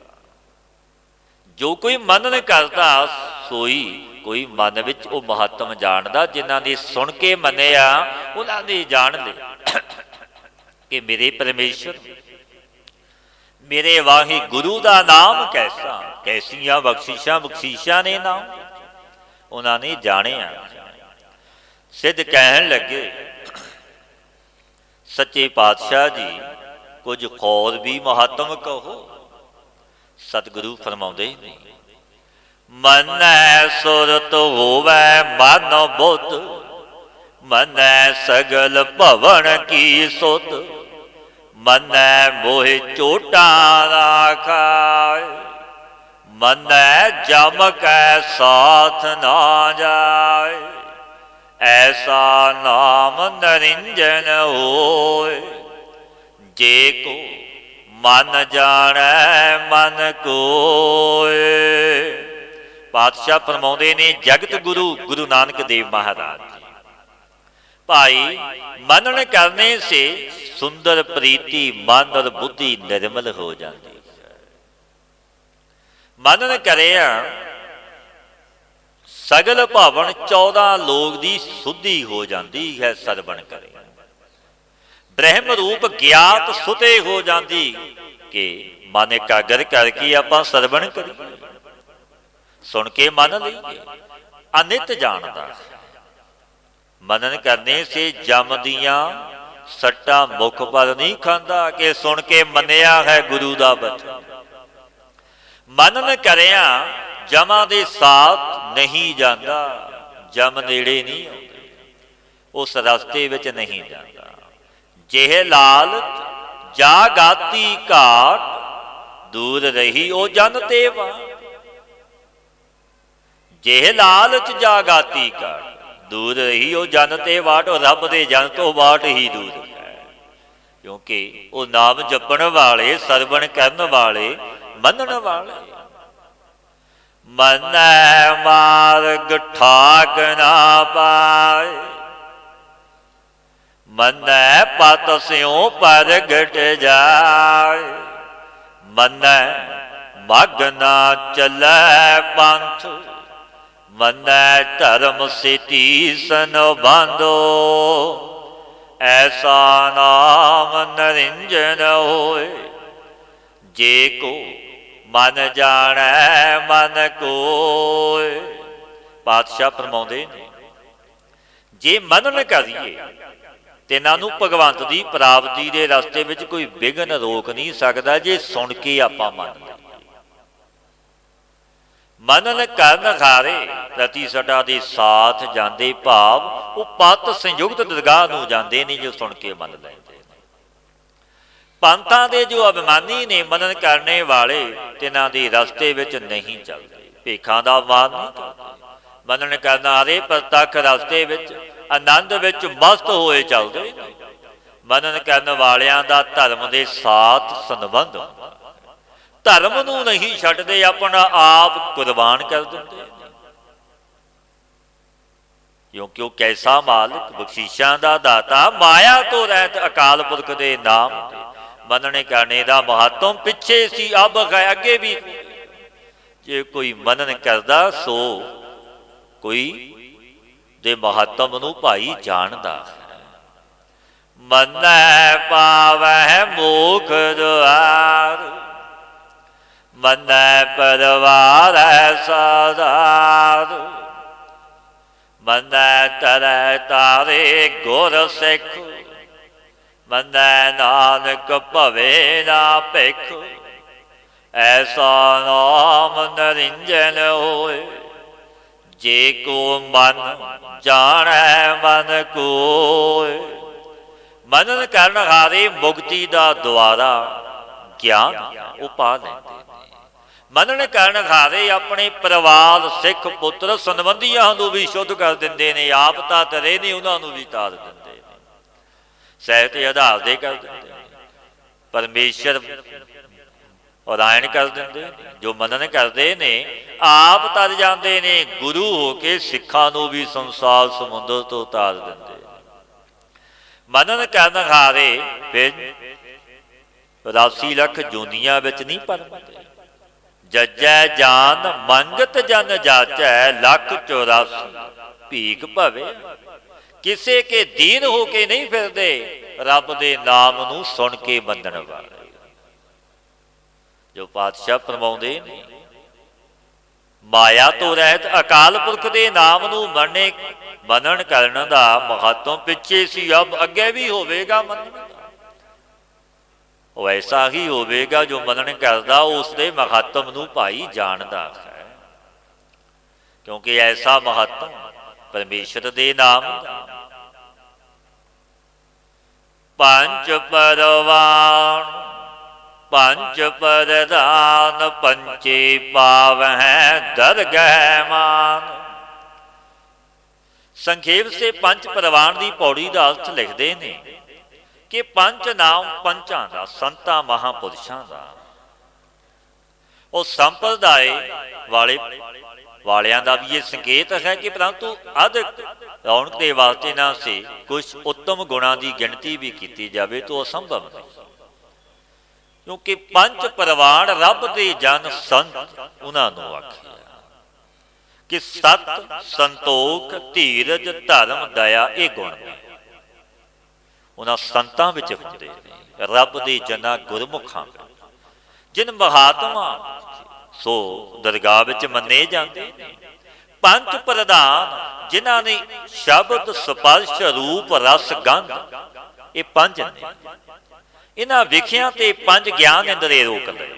ਜੋ ਕੋਈ ਮੰਨਣ ਕਰਦਾ ਸੋਈ ਕੋਈ ਮਨ ਵਿੱਚ ਉਹ ਮਹੱਤਵ ਜਾਣਦਾ। ਜਿਨ੍ਹਾਂ ਨੇ ਸੁਣ ਕੇ ਮੰਨਿਆ ਉਹਨਾਂ ਨੇ ਜਾਣ ਲਿਆ ਕਿ ਮੇਰੇ ਪਰਮੇਸ਼ਰ, ਮੇਰੇ ਵਾਹੇ ਗੁਰੂ ਦਾ ਨਾਮ ਕੈਸਾ, ਕੈਸੀਆਂ ਬਖਸ਼ੀਸ਼ਾਂ ਨੇ ਨਾਮ ਉਹਨਾਂ ਨੇ ਜਾਣਿਆ। ਸਿੱਧ ਕਹਿਣ ਲੱਗੇ, ਸੱਚੇ ਪਾਤਸ਼ਾਹ ਜੀ ਕੁਝ ਹੋਰ ਵੀ ਮਹੱਤਵ ਕਹੋ। ਸਤਿਗੁਰੂ ਫਰਮਾਉਂਦੇ ਨੇ, ਮਨੈ ਸੁਰਤ ਹੋਵੈ ਮਨ ਬੁੱਧ, ਮਨੈ ਸਗਲ ਭਵਨ ਕੀ ਸੁਧ, ਮਨੈ ਮੋਹਿ ਝੋਟਾਂ ਰਾਖਾਇ, ਮਨੈ ਜਮ ਕੈ ਸਾਥ ਨਾ ਜਾਏ। ਐਸਾ ਨਾਮ ਨਰਿੰਜਨ ਹੋਏ, ਜੇ ਕੋ मन जाणै मन कोय। पातशाह फरमाउंदे ने जगत गुरु गुरु नानक देव महाराज जी, भाई मनन करने से सुंदर प्रीति मन और बुद्धि निर्मल हो जाती है। मनन करिया सगल भवन 14 लोग दी सुधि हो जाती है। सरवण करे ब्रह्म रूप ज्ञात सुते हो जाती कि मन एकाग्र करके आपां सरवण करिए, सुन के मन लईए, अनित जानदा। मनन करने से जम दियां सट्टा मुख पर नहीं खांदा कि सुन के मनिया है गुरु दा बचन। मनन करिया जमा दे साथ नहीं जाता, जम नेड़े नहीं आउंदे, उस रस्ते विच नहीं जाता। जेह लालच जा गाती घाट दूर रही ओ जन ते वाट। जेह लालच जा गाती घाट दूर रही ओ जन ते वाट। और रब दे जन तो वाट ही दूर है, क्योंकि वो नाम जपण वाले, सरवण करन वाले, मनन वाले। मनै मार्ग ठाक ना पाए, मनै पत स्यों परगट जाए। मनै मग ना चलै पंथ, मनै धर्म सिति सन बांधो। ऐसा नाम निरंजन होए, जे को मन जाणै मन कोय। पातशाह फरमाउंदे ने जे मनन करिए ते इन्हां नूं भगवंत दी प्राप्ति दे रस्ते विच कोई विघन रोक नहीं सकदा, जे सुन के आपां मन लईए। मनन करन खारे प्रतिष्ठा दे साथ जांदे, भाव वो पत संयुक्त दरगाह नूं जांदे ने जो सुन के मन लैंदे। पंथां दे जो अभिमानी ने मनन करने वाले तिन्हां दे रस्ते विच नहीं चलदे, भेखां दा मान नहीं करदे। मनन करन हारे प्रतख रस्ते विच आनंद विच मस्त होए चलदे। मनन करन वालियां दा धर्म दे साथ संबंध, धर्म नूं नहीं छड्डदे, अपना आप कुर्बान कर दिंदे। क्योंकि वह कैसा मालिक, बख्शीशां दा दाता, माया तो रहत अकाल पुरख दे नाम। मनने करने का महत्व पिछे सी, अब है अगे भी। जे कोई मनन करदा सो कोई दे महत्व नूं भाई जानदा है। मनै पावै मोख दुआर, मनै परवार साधार। मनै तरै तारे गुर सिख, मनै नानक भवे ना भिख। ऐसा नाम निरंजन होए, जे को मन जाणै मन कोय। मनन करन हारे मुक्ति दा द्वारा ज्ञान वो पा लैंदे। मनन करन हारे अपने परिवार सिख पुत्र संबंधियां नूं भी शुद्ध कर दिंदे ने, आप तां तरे ने उन्हां नूं भी तार दिंदे ने, सहत आधार दे कर दिंदे ने, परमेश्वर उदाहरण कर देंगे। जो मनन करते ने आप तर जाते ने, गुरु होके सिखा नूं भी संसार समुद्र तो तार देंगे। मनन करन हारे फिर 84 लख जूनिया विच नहीं परमते। जजै जान मंगत जन जाचै, लख 84 भीख भवे। किसे के दीन होके नहीं फिरदे, रब दे नाम नूं सुन के मनण वाले। जो पातशाह फरमाउंदे ने माया तो रहत अकाल पुरख दे नाम नूं मनन करन दा महत्व पिछे सी, अब अगे भी होवेगा। मनन वो ऐसा ही होवेगा जो मनन करदा उसदे महत्व नूं भाई जानदा है, क्योंकि ऐसा महत्व परमेश्वर दे नाम दा। पंच परवान पंच परदान, पंचे पावै दरगह मान। संखेप से पंच परवान की पौड़ी का अर्थ लिखते हैं कि पंच नाम पंचां दा, संतां महापुरुषां दा, ਉਹ ਸੰਪਰਦਾਇ ਵਾਲਿਆਂ ਦਾ ਵੀ ਇਹ ਸੰਕੇਤ ਹੈ ਕਿ ਪਰੰਤੂ ਅਧਿਕ ਰੌਣਕ ਦੇ ਵਾਸਤੇ ਨਾ ਸੇ ਕੁਛ ਉੱਤਮ ਗੁਣਾਂ ਦੀ ਗਿਣਤੀ ਵੀ ਕੀਤੀ ਜਾਵੇ ਤਾਂ ਅਸੰਭਵ ਨਹੀਂ, ਕਿਉਂਕਿ ਪੰਜ ਪ੍ਰਵਾਨ ਰੱਬ ਦੇ ਜਨ ਸੰਤ ਉਹਨਾਂ ਨੂੰ ਆਖਿਆ ਕਿ ਸਤ, ਸੰਤੋਖ, ਧੀਰਜ, ਧਰਮ, ਦਇਆ ਇਹ ਗੁਣ ਨੇ ਉਹਨਾਂ ਸੰਤਾਂ ਵਿੱਚ ਹੁੰਦੇ ਨੇ, ਰੱਬ ਦੇ ਜਨਾਂ ਗੁਰਮੁਖਾਂ ਵਿੱਚ, ਜਿਨ ਮਹਾਤਮਾ ਸੋ ਦਰਗਾਹ ਵਿੱਚ ਮੰਨੇ ਜਾਂਦੇ ਨੇ। ਪੰਜ ਪ੍ਰਧਾਨ ਜਿਨ੍ਹਾਂ ਨੇ ਸ਼ਬਦ, ਸਪਰਸ਼, ਰੂਪ, ਰਸ, ਗੰਧ ਇਹ ਪੰਜ ਨੇ, ਇਹਨਾਂ ਵਿਖਿਆਂ ਤੇ ਪੰਜ ਗਿਆਨ ਇੰਦਰੀ ਰੋਕ ਲਏ,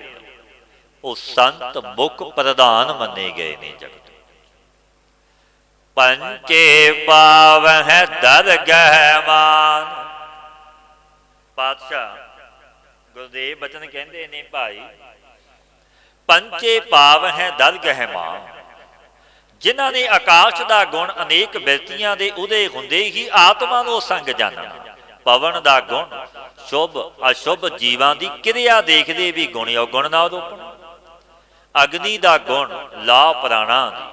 ਉਹ ਸੰਤ ਮੁੱਖ ਪ੍ਰਧਾਨ ਮੰਨੇ ਗਏ ਨੇ ਜਗਤ। ਪੰਚੇ ਪਾਵਹਿ ਦਰਗਹਿ ਮਾਨ, ਪਾਤਸ਼ਾਹ ਗੁਰਦੇਵ ਬਚਨ ਕਹਿੰਦੇ ਨੇ ਭਾਈ, ਪੰਚੇ ਪਾਵਹਿ ਦਰਗਹਿ ਮਾਨ, ਜਿਨ੍ਹਾਂ ਨੇ ਆਕਾਸ਼ ਦਾ ਗੁਣ ਅਨੇਕ ਬਿਰਤੀਆਂ ਦੇ ਉਦੇ ਹੁੰਦੇ ਹੀ ਆਤਮਾ ਨੂੰ ਸੰਗ ਜਾਣਨਾ, ਪਵਨ ਦਾ ਗੁਣ ਸ਼ੁਭ ਅਸ਼ੁਭ ਜੀਵਾਂ ਦੀ ਕਿਰਿਆ ਦੇਖਦੇ ਵੀ ਗੁਣ ਔਗੁਣ ਨਾ ਰੋਪਣ, ਅਗਨੀ ਦਾ ਗੁਣ ਲਾ ਪ੍ਰਾਣਾ ਦੀ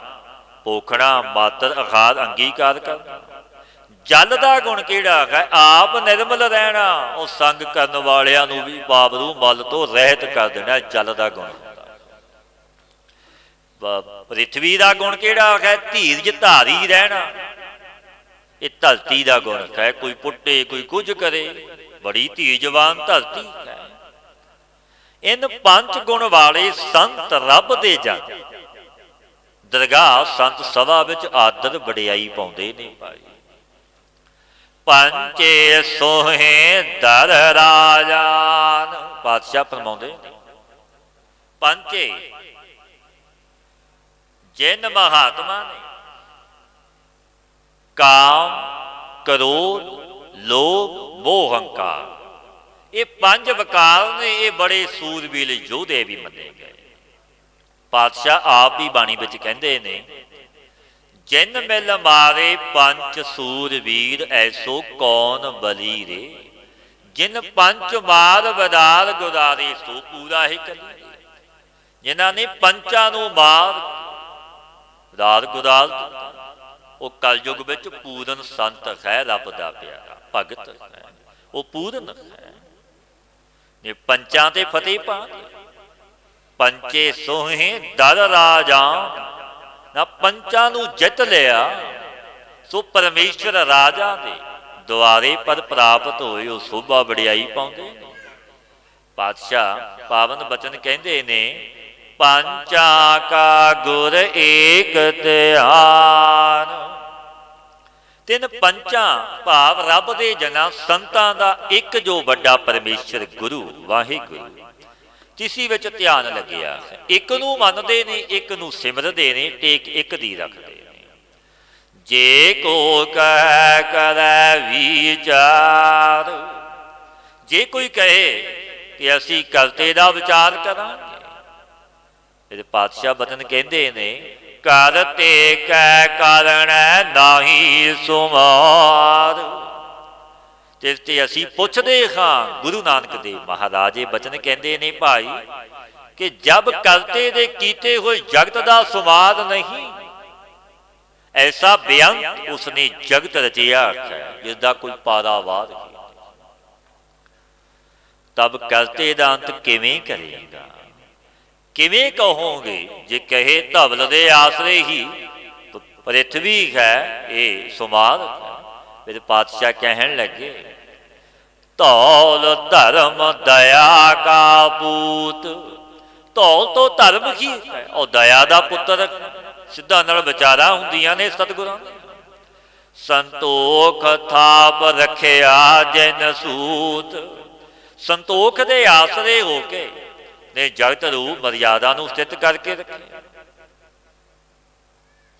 ਪੋਖਣਾ ਮਾਤਰ ਅਖਾਰ ਅੰਗੀਕਾਰ ਕਰਨਾ, ਜਲ ਦਾ ਗੁਣ ਕਿਹੜਾ ਹੈ ਆਪ ਨਿਰਮਲ ਰਹਿਣਾ, ਉਹ ਸੰਗ ਕਰਨ ਵਾਲਿਆਂ ਨੂੰ ਵੀ ਬਾਬਰੂ ਮਲ ਤੋਂ ਰਹਿਤ ਕਰ ਦੇਣਾ, ਜਲ ਦਾ ਗੁਣ। ਪ੍ਰਿਥਵੀ ਦਾ ਗੁਣ ਕਿਹੜਾ ਹੈ ਧੀਰਜ ਧਾਰੀ ਰਹਿਣਾ, ਇਹ ਧਰਤੀ ਦਾ ਗੁਣ ਹੈ ਕੋਈ ਪੁੱਟੇ ਕੋਈ ਕੁਝ ਕਰੇ, ਬੜੀ ਧੀਰਜਵਾਨ ਧਰਤੀ ਹੈ। ਇਨ ਪੰਜ ਗੁਣ ਵਾਲੇ ਸੰਤ ਰੱਬ ਦੇ ਜਨ ਦਰਗਾਹ ਸੰਤ ਸਭਾ ਵਿੱਚ ਆਦਰ ਵਡਿਆਈ ਪਾਉਂਦੇ ਨੇ ਭਾਈ। ਪੰਚੇ ਸੋਹੇ ਦਰ ਰਾਜਾਨ, ਪਾਤਸ਼ਾਹ ਫਰਮਾਉਂਦੇ ਨੇ ਪੰਚੇ ਜਿਨ ਮਹਾਤਮਾ ਨੇ ਕਾਮ, ਕ੍ਰੋਧ, ਲੋਭ, ਮੋਹ, ਹੰਕਾਰ ਇਹ ਪੰਜ ਵਿਕਾਰ ਨੇ, ਇਹ ਬੜੇ ਸੂਰਬੀਰ ਯੋਧੇ ਵੀ ਮੰਨੇ ਗਏ। ਪਾਤਸ਼ਾਹ ਆਪ ਵੀ ਬਾਣੀ ਵਿੱਚ ਕਹਿੰਦੇ ਨੇ, ਜਿਨ ਮਿਲ ਮਾਰੇ ਪੰਚ ਸੂਰਬੀਰ ਐਸੋ ਕੌਣ ਬਲੀ ਰੇ, ਜਿਨ ਪੰਚ ਮਾਰ ਵਦਾਰ ਗੁਦਾਰੇ ਸੋ ਪੂਰਾ ਹੀ ਕਲੀ, ਜਿਨ੍ਹਾਂ ਨੇ ਪੰਚਾਂ ਨੂੰ ਮਾਰ ਵਦਾਰ ਗੁਦਾਰ ਉਹ ਕਲਯੁਗ ਵਿੱਚ ਪੂਰਨ ਸੰਤ ਹੈ, ਰੱਬ ਦਾ ਪਿਆਰਾ ਭਗਤ ਹੈ, ਉਹ ਪੂਰਨ ਹੈ। ਇਹ ਪੰਚਾਂ ਤੇ ਫਤਿਹ ਪਾ, ਪੰਚੇ ਸੋਹੇ ਦਰ ਰਾਜਾਨ, ਨਾ ਪੰਚਾਂ ਨੂੰ ਜਿੱਤ ਲਿਆ ਸੋ ਪਰਮੇਸ਼ਰ ਰਾਜਾ ਦੇ ਦੁਆਰੇ ਪਦ ਪ੍ਰਾਪਤ ਹੋਏ, ਉਹ ਸੋਭਾ ਵਡਿਆਈ ਪਾਉਂਦੇ ਨੇ। ਪਾਤਸ਼ਾਹ ਪਾਵਨ ਬਚਨ ਕਹਿੰਦੇ ਨੇ, ਪੰਚਾਂ ਕਾ ਗੁਰ ਏਕ ਧਿਆਨ, ਤਿੰਨ ਪੰਚਾਂ ਭਾਵ ਰੱਬ ਦੇ ਜਨਾਂ ਸੰਤਾਂ ਦਾ ਇੱਕ ਜੋ ਵੱਡਾ ਪਰਮੇਸ਼ਰ ਗੁਰੂ ਵਾਹਿਗੁਰੂ ਕਿਸੇ ਵਿੱਚ ਧਿਆਨ ਲੱਗਿਆ, ਇੱਕ ਨੂੰ ਮੰਨਦੇ ਨੇ, ਇੱਕ ਨੂੰ ਸਿਮਰਦੇ ਨੇ, ਟੇਕ ਇੱਕ ਦੀ ਰੱਖਦੇ ਨੇ। ਜੇ ਕੋ ਕਹਿ ਕਰੈ ਵਿਚਾਰ, ਜੇ ਕੋਈ ਕਹੇ ਕਿ ਅਸੀਂ ਕਰਤੇ ਦਾ ਵਿਚਾਰ ਕਰਾਂਗੇ, ਇਹਦੇ ਪਾਤਸ਼ਾਹ ਬਚਨ ਕਹਿੰਦੇ ਨੇ, ਕਰਤੇ ਕੈ ਕਾਰਣ ਨਾਹੀ ਸੁਮਾਰ, ਤੇ ਅਸੀਂ ਪੁੱਛਦੇ ਹਾਂ। ਗੁਰੂ ਨਾਨਕ ਦੇਵ ਮਹਾਰਾਜ ਇਹ ਬਚਨ ਕਹਿੰਦੇ ਨੇ ਭਾਈ ਕਿ ਜਬ ਕਰਤੇ ਦੇ ਕੀਤੇ ਹੋਏ ਜਗਤ ਦਾ ਸੁਮਾਦ ਨਹੀਂ, ਐਸਾ ਬੇਅੰਤ ਉਸਨੇ ਜਗਤ ਰਚਿਆ ਹੈ ਜਿਸ ਦਾ ਕੋਈ ਪਾਰਾਵਾਰ ਨਹੀਂ, ਤਬ ਕਰਤੇ ਦਾ ਅੰਤ ਕਿਵੇਂ ਕਰੇਗਾ, ਕਿਵੇਂ ਕਹੋਗੇ। ਜੇ ਕਹੇ ਧਵਲ ਦੇ ਆਸਰੇ ਹੀ ਪ੍ਰਿਥਵੀ ਹੈ ਇਹ ਸੁਮਾਦ ਹੈ। ਫਿਰ ਪਾਤਸ਼ਾਹ ਕਹਿਣ ਲੱਗੇ, ਧੌਲ ਧਰਮ ਦਇਆ ਕਾ ਪੂਤ, ਧੌਲ ਤੋਂ ਧਰਮ ਕੀ ਹੈ, ਉਹ ਦਇਆ ਦਾ ਪੁੱਤਰ, ਸਿੱਧਾ ਨਾਲ ਵਿਚਾਰਾਂ ਹੁੰਦੀਆਂ ਨੇ ਸਤਿਗੁਰਾਂ ਨੇ। ਸੰਤੋਖ ਥਾਪ ਰੱਖਿਆ ਜਿਨ ਸੂਤ, ਸੰਤੋਖ ਦੇ ਆਸਰੇ ਹੋ ਕੇ ਨੇ ਜਗਤ ਰੂਪ ਮਰਿਆਦਾ ਨੂੰ ਸਥਿਤ ਕਰਕੇ ਰੱਖਿਆ।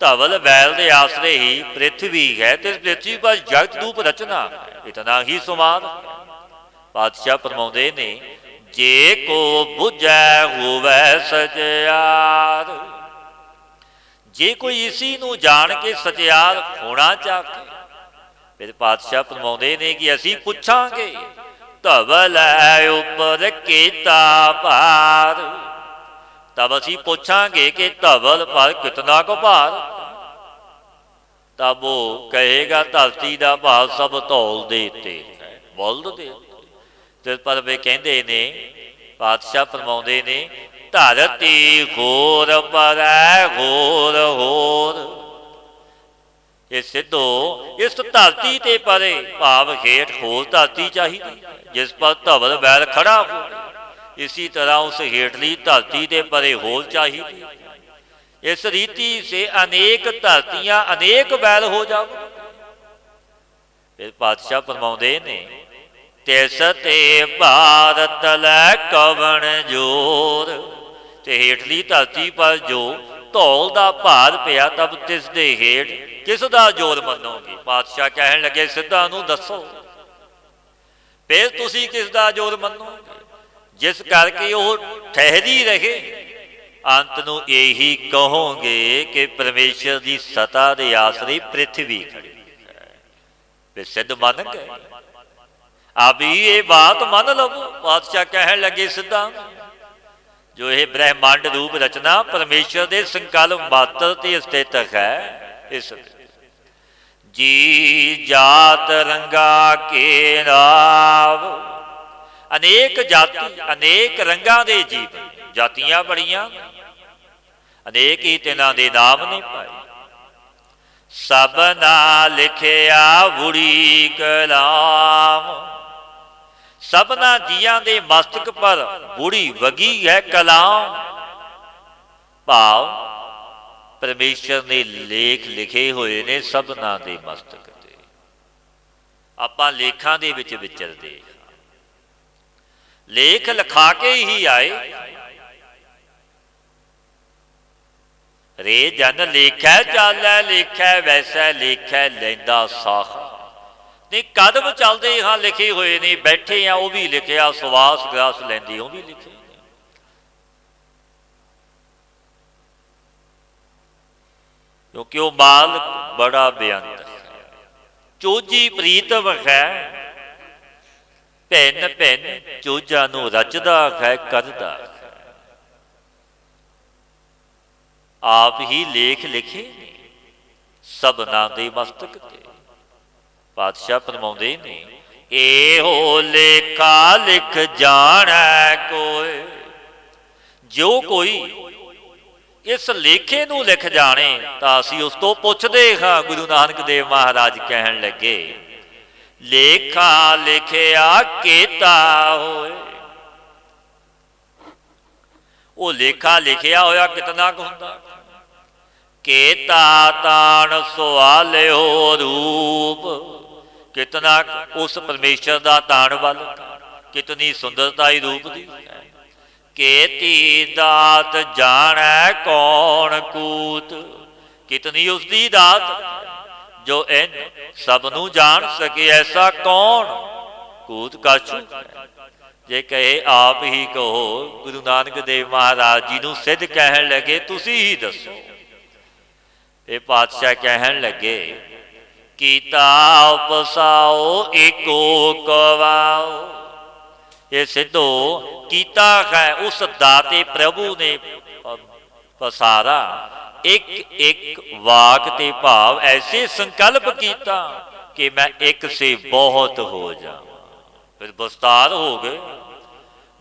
ਧਵਲ ਬੈਲ ਦੇ ਆਸਰੇ ਹੀ ਪ੍ਰਿਥਵੀ ਹੈ ਤੇ ਪ੍ਰਿਥਵੀ ਪਰ ਜਗਤ ਰੂਪ ਰਚਨਾ ਹੈ, ਇਤਨਾ ਹੀ ਸੁਮਾਦ। ਪਾਤਸ਼ਾਹ ਫਰਮਾਉਂਦੇ ਨੇ, ਜੇ ਕੋ ਬੁਝੈ ਹੋਵੈ ਸਚਿਆਰ, ਜੇ ਕੋਈ ਇਸੀ ਨੂੰ ਜਾਣ ਕੇ ਸਚਿਆਰ ਹੋਣਾ ਚਾਹੇ, फिर पातशाह फरमाउंदे ने कि असीं पुछांगे धवल है उपर केता भार। तब असीं पूछांगे कि धवल पर कितना को भार। तब वो कहेगा धरती का भार सब धौल दे उत्ते बुल्द दे उत्ते। पर वे कहते ने पातशाह फरमाउंदे ने धरती होर पर होर होर। ये सिद्धो इस धरती ते परे भाव हेठ होर धरती चाहिए जिस पर धवल बैल खड़ा हो। इसी तरह उस हेठली धरती के परे होल चाहिए। इस रीति से अनेक धरतियां अनेक बैल हो जाओ। फिर पातशाह फरमाउंदे ने तिस ते भारत लै कवन जोर। ते हेठली धरती पर जो धौल का भार पिया तब तिस दे हेठ किस दा जोर मनोगे। पातशाह कहन लगे सिद्धा नूं दसो फिर तुसी किस दा जोर मनोगे जिस करके वो ठहरी रहे। अंत नूं यही कहोगे कि परमेश्वर की सता दे आसरे पृथ्वी खड़ी है। फिर सिद्ध मन गए। अभी ये बात मन लो। पातशाह कहन लगे सिद्धा जो ये ब्रह्मांड रूप रचना परमेश्वर के संकल्प मात्र ते स्थित है। इस जी जात रंगा के नाव। अनेक जाति अनेक रंगा दे जीव जातियां बड़ियां अनेक ही तिन्हां दे नाम ने पाए। सबना लिखिया बुरी कलाम। सबना जियां दे मस्तक पर बुरी वगी है कलाम। भाव परमेश्वर ने लेख लिखे हुए ने सबना दे मस्तक ते। आपां लेखां दे विच विचरदे लेख लिखा के ही आए। रे जन लेखै चालै लेखै वैसै लेखै लैंदा साख। नहीं कदम चलते हाँ लिखे हुए ने बैठे हाँ वह भी लिखिया सवास ग्रास लैंदी वह भी लिखे। क्योंकि वह माल बड़ा बेअंत है चोजी प्रीतम है। भिन्न भिन्न चोजा नूं रचदा है करदा। आप ही लेख लिखे सबना दे मस्तक ते। पातशाह फरमाउंदे ने एहो लेखा लिख जाणै कोई। जो कोई इस लेखे नूं लिख जाने तां असीं उस तों पुछदे हां। गुरु नानक देव महाराज कहन लगे लेखा लिखिया केता होए। वो लेखा लिखिया होया कितना कुछ हुंदा। केता ताण सुआलियो रूप। कितना उस परमेश्वर का ताण वाल कितनी सुंदरता ही रूप दी। केती दात जाणै कौन कूत। कितनी उसकी दात जो इन सबनू जान सके ऐसा कौन कूत काछू। जे कहे आप ही कहो गुरु नानक देव महाराज जी नूं सिद्ध कहन लगे तुसी ही दसो। ये पातशाह कहन लगे कीता उपसाओ एको कवाओ। ये सिद्धो कीता है उस दाते प्रभु ने पसारा एक एक वाक ते भाव ऐसे संकल्प कीता कि मैं एक से बहुत हो जाऊं। फिर विस्तार हो गए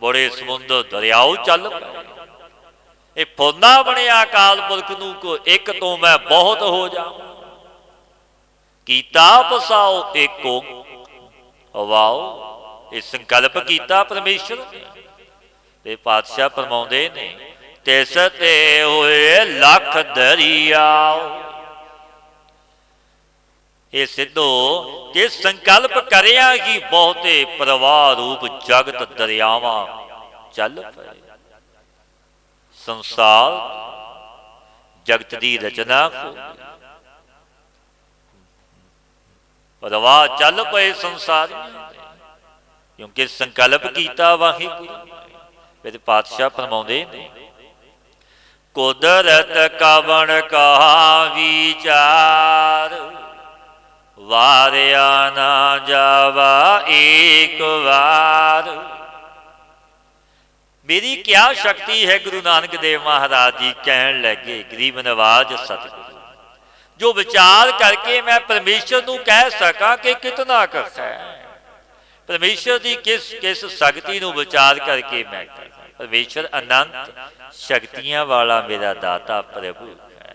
बड़े समुद्र दरियाओ चल पे। ये फौना बनिया अकाल पुरख नूं को एक तो मैं बहुत हो जाऊं। कीता पसाओ एको हवाओ। ये संकल्प कीता परमेश्वर ने। ते पातशाह फरमाउंदे ने तिस ते होए लख दरियाओ। ये सिद्धो कि संकल्प करिया कि बहुते प्रवाह रूप जगत दरियावां चल पे। संसार जगत की रचना को प्रवाह चल पे संसार क्योंकि संकल्प किया वाहिगुरू। फिर पातशाह फरमाउंदे ने कुदरत कवन कहा विचार। वारिया ना जावा एक बार। मेरी क्या शक्ति है, गुरु नानक देव महाराज जी कहन लगे, गरीब नवाज सतगुरु, जो विचार करके मैं परमेश्वर को कह सका कि कितना कख है। परमेश्वर की किस किस शक्ति को विचार करके मैं कह, परमेश्वर अनंत शक्तियां वाला मेरा दाता प्रभु है।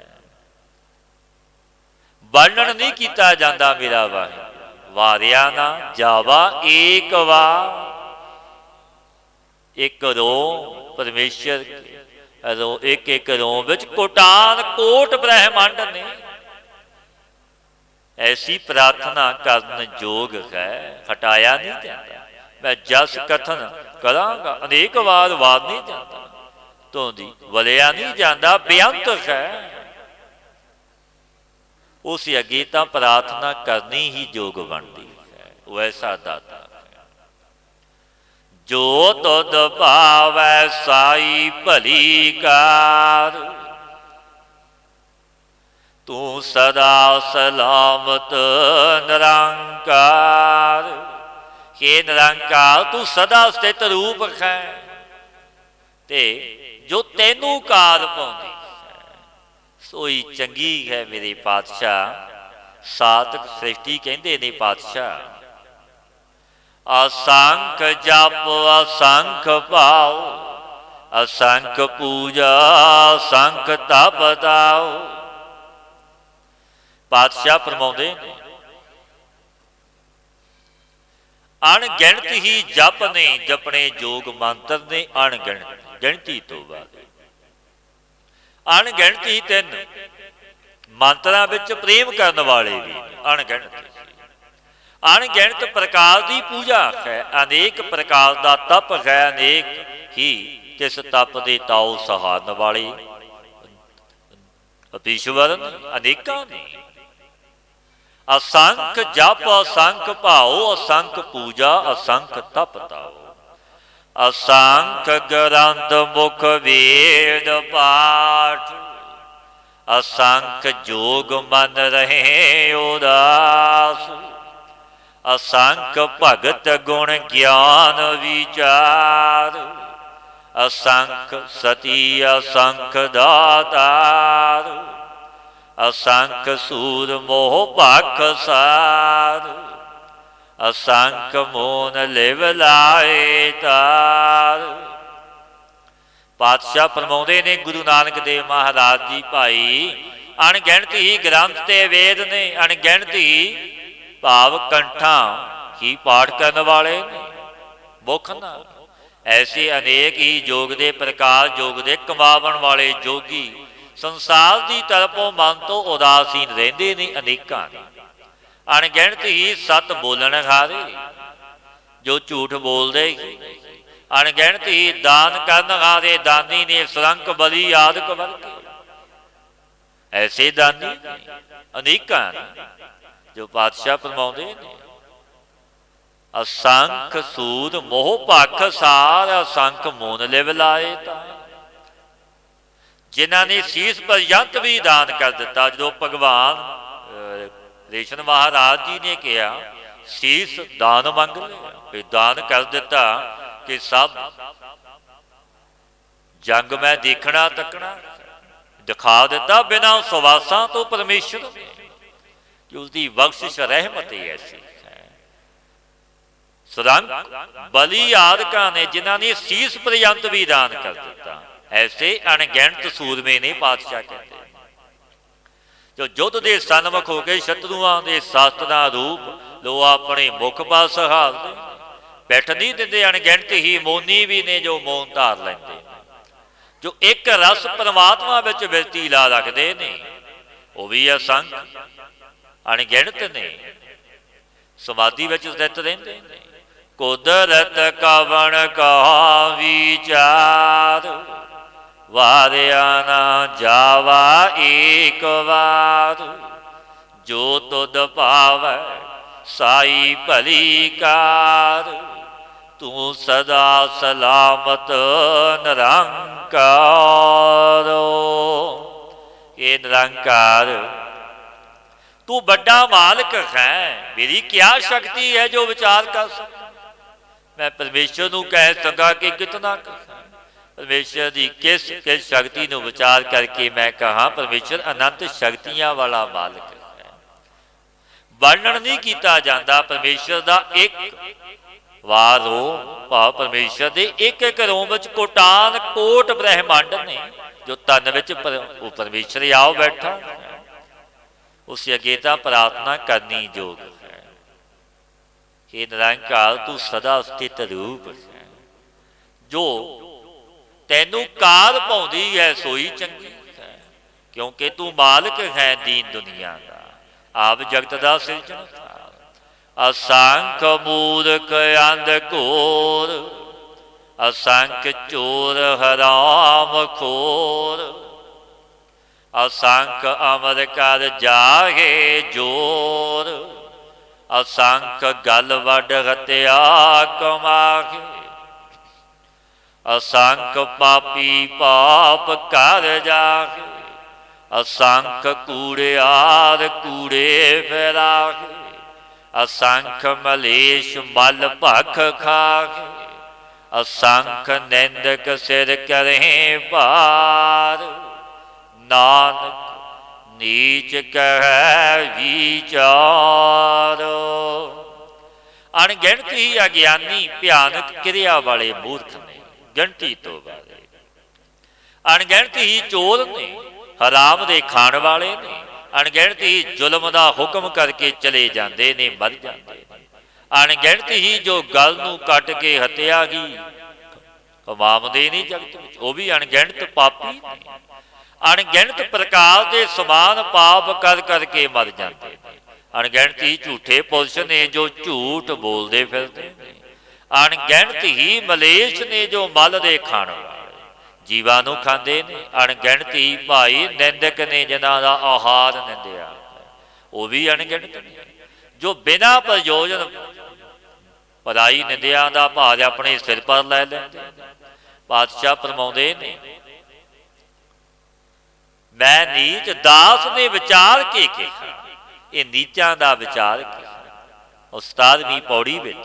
वर्णन नहीं किया जाता मेरा वाहिगुरू। वारिया ना जावा एक बार। एक रो परमेश्वर रो, एक एक रो विच कोटान कोट ब्रह्मांड ने। ऐसी प्रार्थना करन जोग है, हटाया नहीं जाता। मैं जस कथन करांगा अनेक बार वाद नहीं जाता, तो दी वलिया नहीं जाता, बेअंत है। उस अगे तो प्रार्थना करनी ही जोग बनती है। वैसा दाता है। जो तुद पावै साई भली कार, तू सदा सलामत निरंकार। हे निरंकार, तू सदा स्थित रूप है, ते जो तेनू कार पाउंदी सोई चंगी है मेरे पातशाह। सातक सृष्टि कहते ने पातशाह। असंख जप असंख पाओ, असंख पूजा असंख तप दाओ। पातशाह फरमाउंदे ने अणगिणत ही जप ने, जपने जोग मंत्र ने अणगिणत, गिणती तो बाद अणगिणत ही तीन मंत्रों विच प्रेम करने वाले भी अणगिणत। अणगिणत प्रकार की पूजा है, अनेक प्रकार का तप है, अनेक ही तिस तप दे ताओ सहारन वाले अतीश्वर अनेका ने। असंख जप असंख भाओ, असंख पूजा असंख तप ताओ। असंख ग्रंथ मुख वेद पाठ, असंख जोग मन रहे उदास। असंख भगत गुण ज्ञान विचार, असंख सती असंख दातार। असंख सूर मोह पाख सार, असंख मोन लिव लाए तार। पातशाह फरमाउंदे ने गुरु नानक देव महाराज जी, भाई अणगिणत ही ग्रंथ ते वेद ने, अणगिणत ही भाव कंठा ही पाठ करने वाले ने मुख नाल। ऐसे अनेक ही योग दे प्रकार, योग दे कमावन वाले जोगी संसार की तरफों मन तो उदासीन रहिंदे ने अनेकां ने। अणगिणत ही सत बोलन हारे, जो झूठ बोलते ही। अणगिणत ही दान करन हारे, दानी ने सरंक बली आदि वर्गे। ऐसे दानी अनेकां ने जो पातशाह फरमाउंदे ने। असंख सूद मोह पख सार, असंख मोन लिव लाए तार। जिन्हां ने शीस पर्यंत भी दान कर दिता। जो भगवान रेशन महाराज जी ने कहा शीस दान मंग ले, दान कर दिता कि सब जंग मैं देखना तकना दिखा दिता बिना सुवासा तो परमेश्वर ने, कि उसकी बख्शिश रहमत ही ऐसी है। सुरंग बली आदका ने जिन्हों ने शीस पर्यंत भी दान कर दिता। ऐसे अणगिणत सूरमे ने पातशाह कहते जो युद्ध के सन्मुख हो गए शत्रुआं के शास्त्रां रूप लो अपने मुख पास सहारते। बैठ नहीं देंदे, अणगिणत ही मोनी भी ने जो मौन धार लेंदे, जो एक रस परमात्मा विच बिरती ला रखते ने, वो भी असंख अणगिणत ने समाधि विच स्थित रहिंदे ने। कुदरत कवण कहा विचार, वारिया ना जावा एक बार। जो तुद पावै साई भली कार, तू सदा सलामत निरंकार। ये निरंकार तू बड़ा मालिक है, मेरी क्या शक्ति है जो विचार कर सक। मैं परमेश्वर नूं कह सका कि कितना परमेश्वर की किस किस शक्ति नूं विचार करके मैं कहा परमेश्वर अनंत शक्तियां वाला मालिक है। वर्णन नहीं किया जाता परमेश्वर का एक वार हो, भाव परमेश्वर के एक एक रोम विच कोटान कोट ब्रह्मंड ने जो तन विच परमेश्वर आओ बैठा, उस अगे तां प्रार्थना करनी योग है कि निरंकार तू सदा स्थित रूप है, जो तैनू कार पाउंदी है सोई चंगी है, क्योंकि तू मालिक है दीन दुनिया का, आप जगत का सिरजनहार। असंख मूर्ख अंधकोर, असंख चोर हराम खोर, असंख अमर कर जागे जोर, असंख गल वड हत्या कमागे, असंख पापी पाप कर जागे, असंख कूड़ियार कूड़े फैलागे, असंख मलेश मल भख खागे, असंख निंदक सिर करें पार, नानक नीच कह विचार। अणगिणत ही अज्ञानी भयानक क्रिया वाले मूर्ख ने, गिणती तो वाले अणगिणत ही चोर ने, हराम दे खाण वाले ने, अणगिणत ही जुल्म का हुक्म करके चले जाते ने मर जाते ने, अणगिणत ही जो गल नूं कट के हत्या की कमावदे ने जगत विच, वो भी अणगिणत पापी ने, अणगिणत प्रकार के समान पाप कर करके मर जाते हैं, अणगिणत ही झूठे पुरुष ने जो झूठ बोलते फिरते हैं, अणगिणत ही मलेश ने जो मल दे खाण वाले जीवां नूं खांदे ने, अणगिणत ही भाई निंदक ने जिन्हां दा आहार निंदिया, वो भी अणगिणत ने, जो बिना प्रयोजन पराई निंदिया दा भार अपने सिर पर लै लैंदे। पातशाह फरमाउंदे ने, मैं नीच दास ने विचार के कहा, ये नीचां दा विचार कहा। और 17वीं पौड़ी विच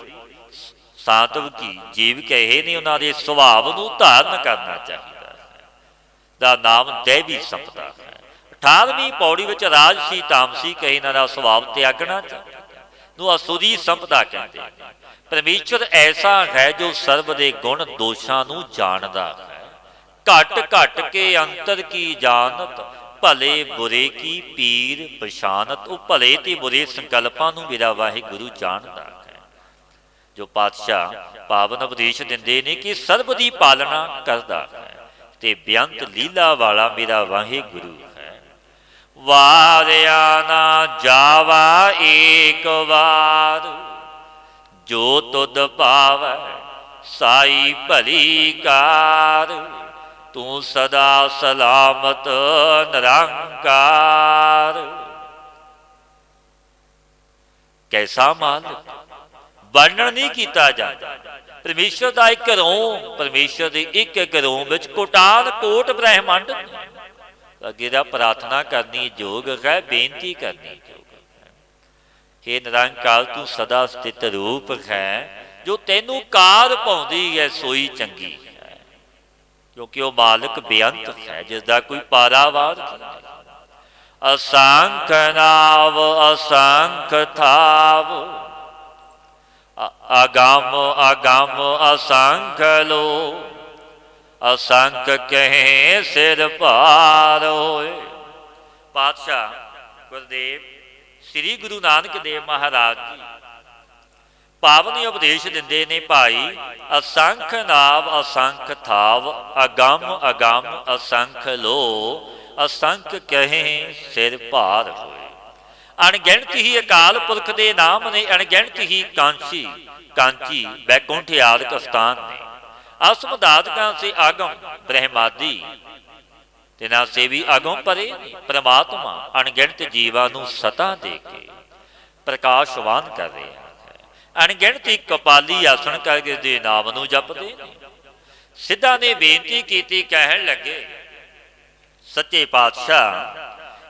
सातव की जीव कहे ने उन्हां दे सुभाव नूं धारण करना चाहिए दा नाम दैवी संपदा है। 18वीं पौड़ी विच राजसी तामसी कहे इन्हां दा सुभाव त्यागना चाहिए, नूं असुरी संपदा कहते हैं। परमेश्वर ऐसा है जो सर्व दे गुण दोषां नूं जानदा है, घट घट के अंतर की जानत, भले बुरे की पीर पछानत। वो भले ते बुरे संकल्पां नूं मेरा वाहिगुरु जानदा है। जो पातशाह पावन उपदेश दिंदे ने कि सर्व दी पालना करदा है ते बेअंत लीला वाला मेरा वाहिगुरु है। वारिया ना जावा एक बार, जो तुद पावै साई भली कार, तू सदा सलामत निरंकार। कैसा मालिक वर्णन नहीं किया जाता। परमेश्वर का एक रोम, परमेश्वर के एक एक रोम विच कोटान कोट ब्रह्मंड अगे दा प्रार्थना करनी योग है, बेनती करनी योग है। हे निरंकार तू सदा स्थित रूप है, जो तेनू कार पाउंदी है सोई चंगी है, क्योंकि वह मालिक बेअंत है जिसका कोई पारावार नहीं। असंख नाव असंख थाव, अगम अगम असंख लो, असंख कहे सिर पार होए। पातशाह गुरदेव श्री गुरु नानक देव महाराज जी पावन उपदेश दिंदे ने, भाई असंख नाव असंख थाव, अगम अगम असंख लो, असंख कहे सिर पार होए। अणगिणत ही अकाल पुरख के नाम ने, अणगिणत ही कांची कांची बैकुंठ आदि स्थान ने। असमदातका से आगम ब्रह्मादि तिना से भी आगम परे परमात्मा अणगिणत जीवां नूं सता दे के प्रकाशवान कर रहा है। अणगिणत ही कपाली आसन करके दे नाम नूं जपदे ने। सिद्धा ने बेनती की, कहन लगे सच्चे पातशाह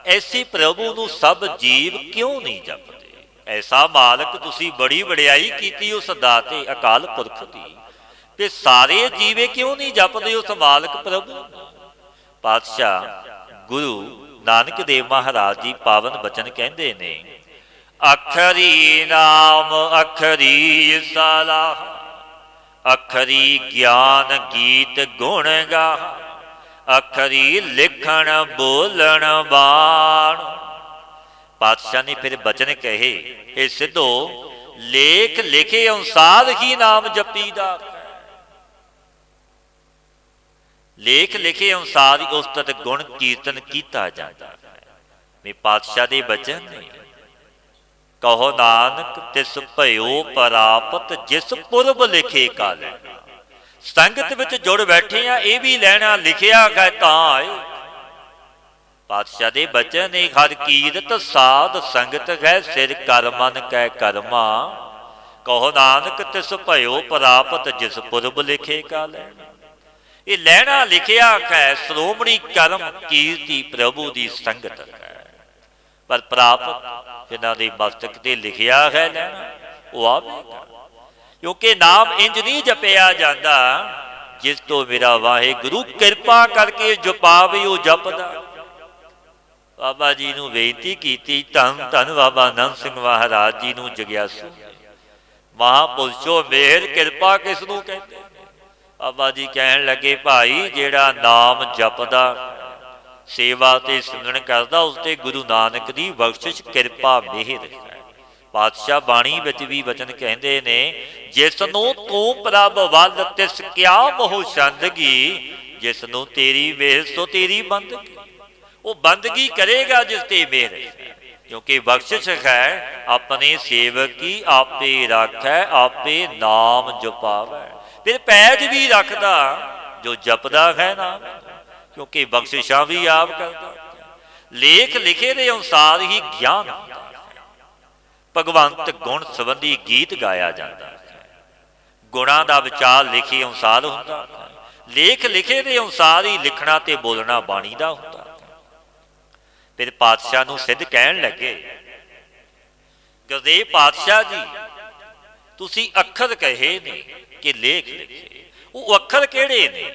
ਐਸੀ ਪ੍ਰਭੂ ਨੂੰ ਸਭ ਜੀਵ ਕਿਉਂ ਨਹੀਂ ਜਪਦੇ? ਐਸਾ ਮਾਲਕ ਤੁਸੀਂ ਬੜੀ ਵਡਿਆਈ ਕੀਤੀ ਉਸ ਦਾਤੇ ਅਕਾਲ ਪੁਰਖ ਦੀ, ਤੇ ਸਾਰੇ ਜੀਵੇ ਕਿਉਂ ਨਹੀਂ ਜਪਦੇ ਉਸ ਮਾਲਕ ਪ੍ਰਭੂ ਨੂੰ? ਪਾਤਸ਼ਾਹ ਗੁਰੂ ਨਾਨਕ ਦੇਵ ਮਹਾਰਾਜ ਜੀ ਪਾਵਨ ਬਚਨ ਕਹਿੰਦੇ ਨੇ, ਅਖਰੀ ਨਾਮ ਅਖਰੀ ਸਲਾਹ, ਅਖਰੀ ਗਿਆਨ ਗੀਤ ਗੁਣ ਗਾ, ਅਖਰੀ ਲਿਖਣ ਬੋਲਣ ਬਾਣ। ਪਾਤਸ਼ਾਹ ਨੇ ਫਿਰ ਬਚਨ ਕਹੇ, ਇਹ ਸਿੱਧੋ ਲੇਖ ਲਿਖੇ ਅਨੁਸਾਰ ਹੀ ਨਾਮ ਜਪੀਦਾ, ਲੇਖ ਲਿਖੇ ਅਨੁਸਾਰ ਹੀ ਉਸਤਤ ਗੁਣ ਕੀਰਤਨ ਕੀਤਾ ਜਾਂਦਾ ਹੈ। ਵੀ ਪਾਤਸ਼ਾਹ ਦੇ ਬਚਨ ਨੇ, ਕਹੋ ਨਾਨਕ ਤਿਸ ਭਇਓ ਪ੍ਰਾਪਤ ਜਿਸ ਪੁਰਬ ਲਿਖੇ ਕਾ ਲੈਣਾ। ਸੰਗਤ ਵਿੱਚ ਜੁੜ ਬੈਠੇ ਆ, ਇਹ ਵੀ ਲੈਣਾ ਲਿਖਿਆ ਹੈ ਤਾਂ ਆਏ। ਪਾਤਸ਼ਾਹ ਦੇ ਬਚਨ ਨੇ, ਹਰ ਕੀਰਤ ਸਾਧ ਸੰਗਤ ਹੈ ਸਿਰ ਕਰ ਮਨ ਕੈ ਕਰਮਾ। ਕਹੋ ਨਾਨਕ ਤਿਸ ਭਇਓ ਪ੍ਰਾਪਤ ਜਿਸ ਪੁਰਬ ਲਿਖੇ ਕਾ ਲੈਣਾ। ਇਹ ਲੈਣਾ ਲਿਖਿਆ ਹੈ ਸ਼੍ਰੋਮਣੀ ਕਰਮ ਕੀਰਤੀ ਪ੍ਰਭੂ ਦੀ ਸੰਗਤ ਹੈ, ਪਰ ਪ੍ਰਾਪਤ ਇਹਨਾਂ ਦੇ ਮਸਤਕ ਤੇ ਲਿਖਿਆ ਹੈ ਲੈਣਾ, ਉਹ ਆਵੇਗਾ। ਕਿਉਂਕਿ ਨਾਮ ਇੰਜ ਨਹੀਂ ਜਪਿਆ ਜਾਂਦਾ ਜਿਸ ਤੋਂ ਮੇਰਾ ਵਾਹਿਗੁਰੂ ਕਿਰਪਾ ਕਰਕੇ ਜਪਾਵੇ ਉਹ ਜਪਦਾ। ਬਾਬਾ ਜੀ ਨੂੰ ਬੇਨਤੀ ਕੀਤੀ, ਧੰਨ ਧੰਨ ਬਾਬਾ ਆਨੰਦ ਸਿੰਘ ਮਹਾਰਾਜ ਜੀ ਨੂੰ ਜਗਿਆਸੂ ਮਹਾਂਪੁਰਸ਼ੋ ਮਿਹਰ ਕਿਰਪਾ ਕਿਸ ਨੂੰ ਕਹਿੰਦੇ? ਬਾਬਾ ਜੀ ਕਹਿਣ ਲੱਗੇ, ਭਾਈ ਜਿਹੜਾ ਨਾਮ ਜਪਦਾ ਸੇਵਾ ਤੇ ਸਿਮਰਨ ਕਰਦਾ ਉਸ ਤੇ ਗੁਰੂ ਨਾਨਕ ਦੀ ਬਖਸ਼ਿਸ਼ ਕਿਰਪਾ ਮਿਹਰ ਹੈ। ਪਾਤਸ਼ਾਹ ਬਾਣੀ ਵਿੱਚ ਵੀ ਵਚਨ ਕਹਿੰਦੇ ਨੇ, ਜਿਸ ਨੂੰ ਤੂੰ ਪ੍ਰਭ ਵੱਲ ਤਿਸ ਕਿਆ ਮੋਹ ਛੰਦਗੀ, ਜਿਸ ਨੂੰ ਤੇਰੀ ਮਿਹਰ ਸੋ ਤੇਰੀ ਬੰਦਗੀ। ਉਹ ਬੰਦਗੀ ਕਰੇਗਾ ਜਿਸ ਤੇ ਮਿਹਰ ਹੈ, ਕਿਉਂਕਿ ਬਖਸ਼ਿਸ਼ ਹੈ ਆਪਣੇ ਸੇਵਕ ਕੀ ਆਪੇ ਰਾਖੈ ਆਪੇ ਨਾਮ ਜਪਾਵੈ। ਫਿਰ ਪੈਜ ਵੀ ਰੱਖਦਾ ਜੋ ਜਪਦਾ ਹੈ ਨਾਮ, ਕਿਉਂਕਿ ਬਖਸ਼ਿਸ਼ਾਂ ਵੀ ਆਪ ਕਰਦਾ। ਲੇਖ ਲਿਖੇ ਦੇ ਅਨੁਸਾਰ ਹੀ ਗਿਆਨ ਹੁੰਦਾ ਹੈ। ਭਗਵੰਤ ਗੁਣ ਸੰਬੰਧੀ ਗੀਤ ਗਾਇਆ ਜਾਂਦਾ ਹੈ, ਗੁਣਾਂ ਦਾ ਵਿਚਾਰ ਲਿਖੇ ਅਨੁਸਾਰ ਹੁੰਦਾ ਹੈ। ਲੇਖ ਲਿਖੇ ਦੇ ਅਨੁਸਾਰ ਹੀ ਲਿਖਣਾ ਤੇ ਬੋਲਣਾ ਬਾਣੀ ਦਾ ਹੁੰਦਾ ਹੈ। ਫਿਰ ਪਾਤਸ਼ਾਹ ਨੂੰ ਸਿੱਧ ਕਹਿਣ ਲੱਗੇ, ਗੁਰਦੇਵ ਪਾਤਸ਼ਾਹ ਜੀ ਤੁਸੀਂ ਅੱਖਰ ਕਹੇ ਨੇ ਕਿ ਲੇਖ ਲਿਖੇ, ਉਹ ਅੱਖਰ ਕਿਹੜੇ ਨੇ?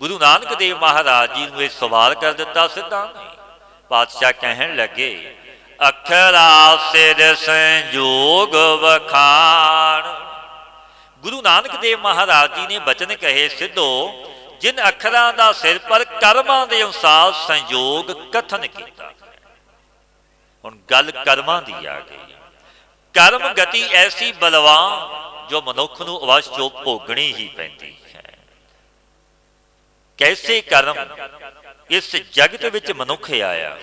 ਗੁਰੂ ਨਾਨਕ ਦੇਵ ਮਹਾਰਾਜ ਜੀ ਨੂੰ ਇਹ ਸਵਾਲ ਕਰ ਦਿੱਤਾ ਸਿੱਧਾ ਨਹੀਂ। ਪਾਤਸ਼ਾਹ ਕਹਿਣ ਲੱਗੇ, ਅੱਖਰਾਂ ਸਿਰ ਸੰਜੋਗ ਵਖਾਣ। ਗੁਰੂ ਨਾਨਕ ਦੇਵ ਮਹਾਰਾਜ ਜੀ ਨੇ ਬਚਨ ਕਹੇ, ਸਿੱਧੋ ਜਿਨ ਅੱਖਰਾਂ ਦਾ ਸਿਰ ਪਰ ਕਰਮਾਂ ਦੇ ਅਨੁਸਾਰ ਸੰਯੋਗ ਕਥਨ ਕੀਤਾ। ਹੁਣ ਗੱਲ ਕਰਮਾਂ ਦੀ ਆ ਗਈ। ਕਰਮ ਗਤੀ ਐਸੀ ਬਲਵਾਨ ਜੋ ਮਨੁੱਖ ਨੂੰ ਅਵਸ਼ ਚੋਂ ਭੋਗਣੀ ਹੀ ਪੈਂਦੀ ਹੈ। ਕੈਸੇ ਕਰਮ ਇਸ ਜਗਤ ਵਿੱਚ ਮਨੁੱਖ ਆਇਆ,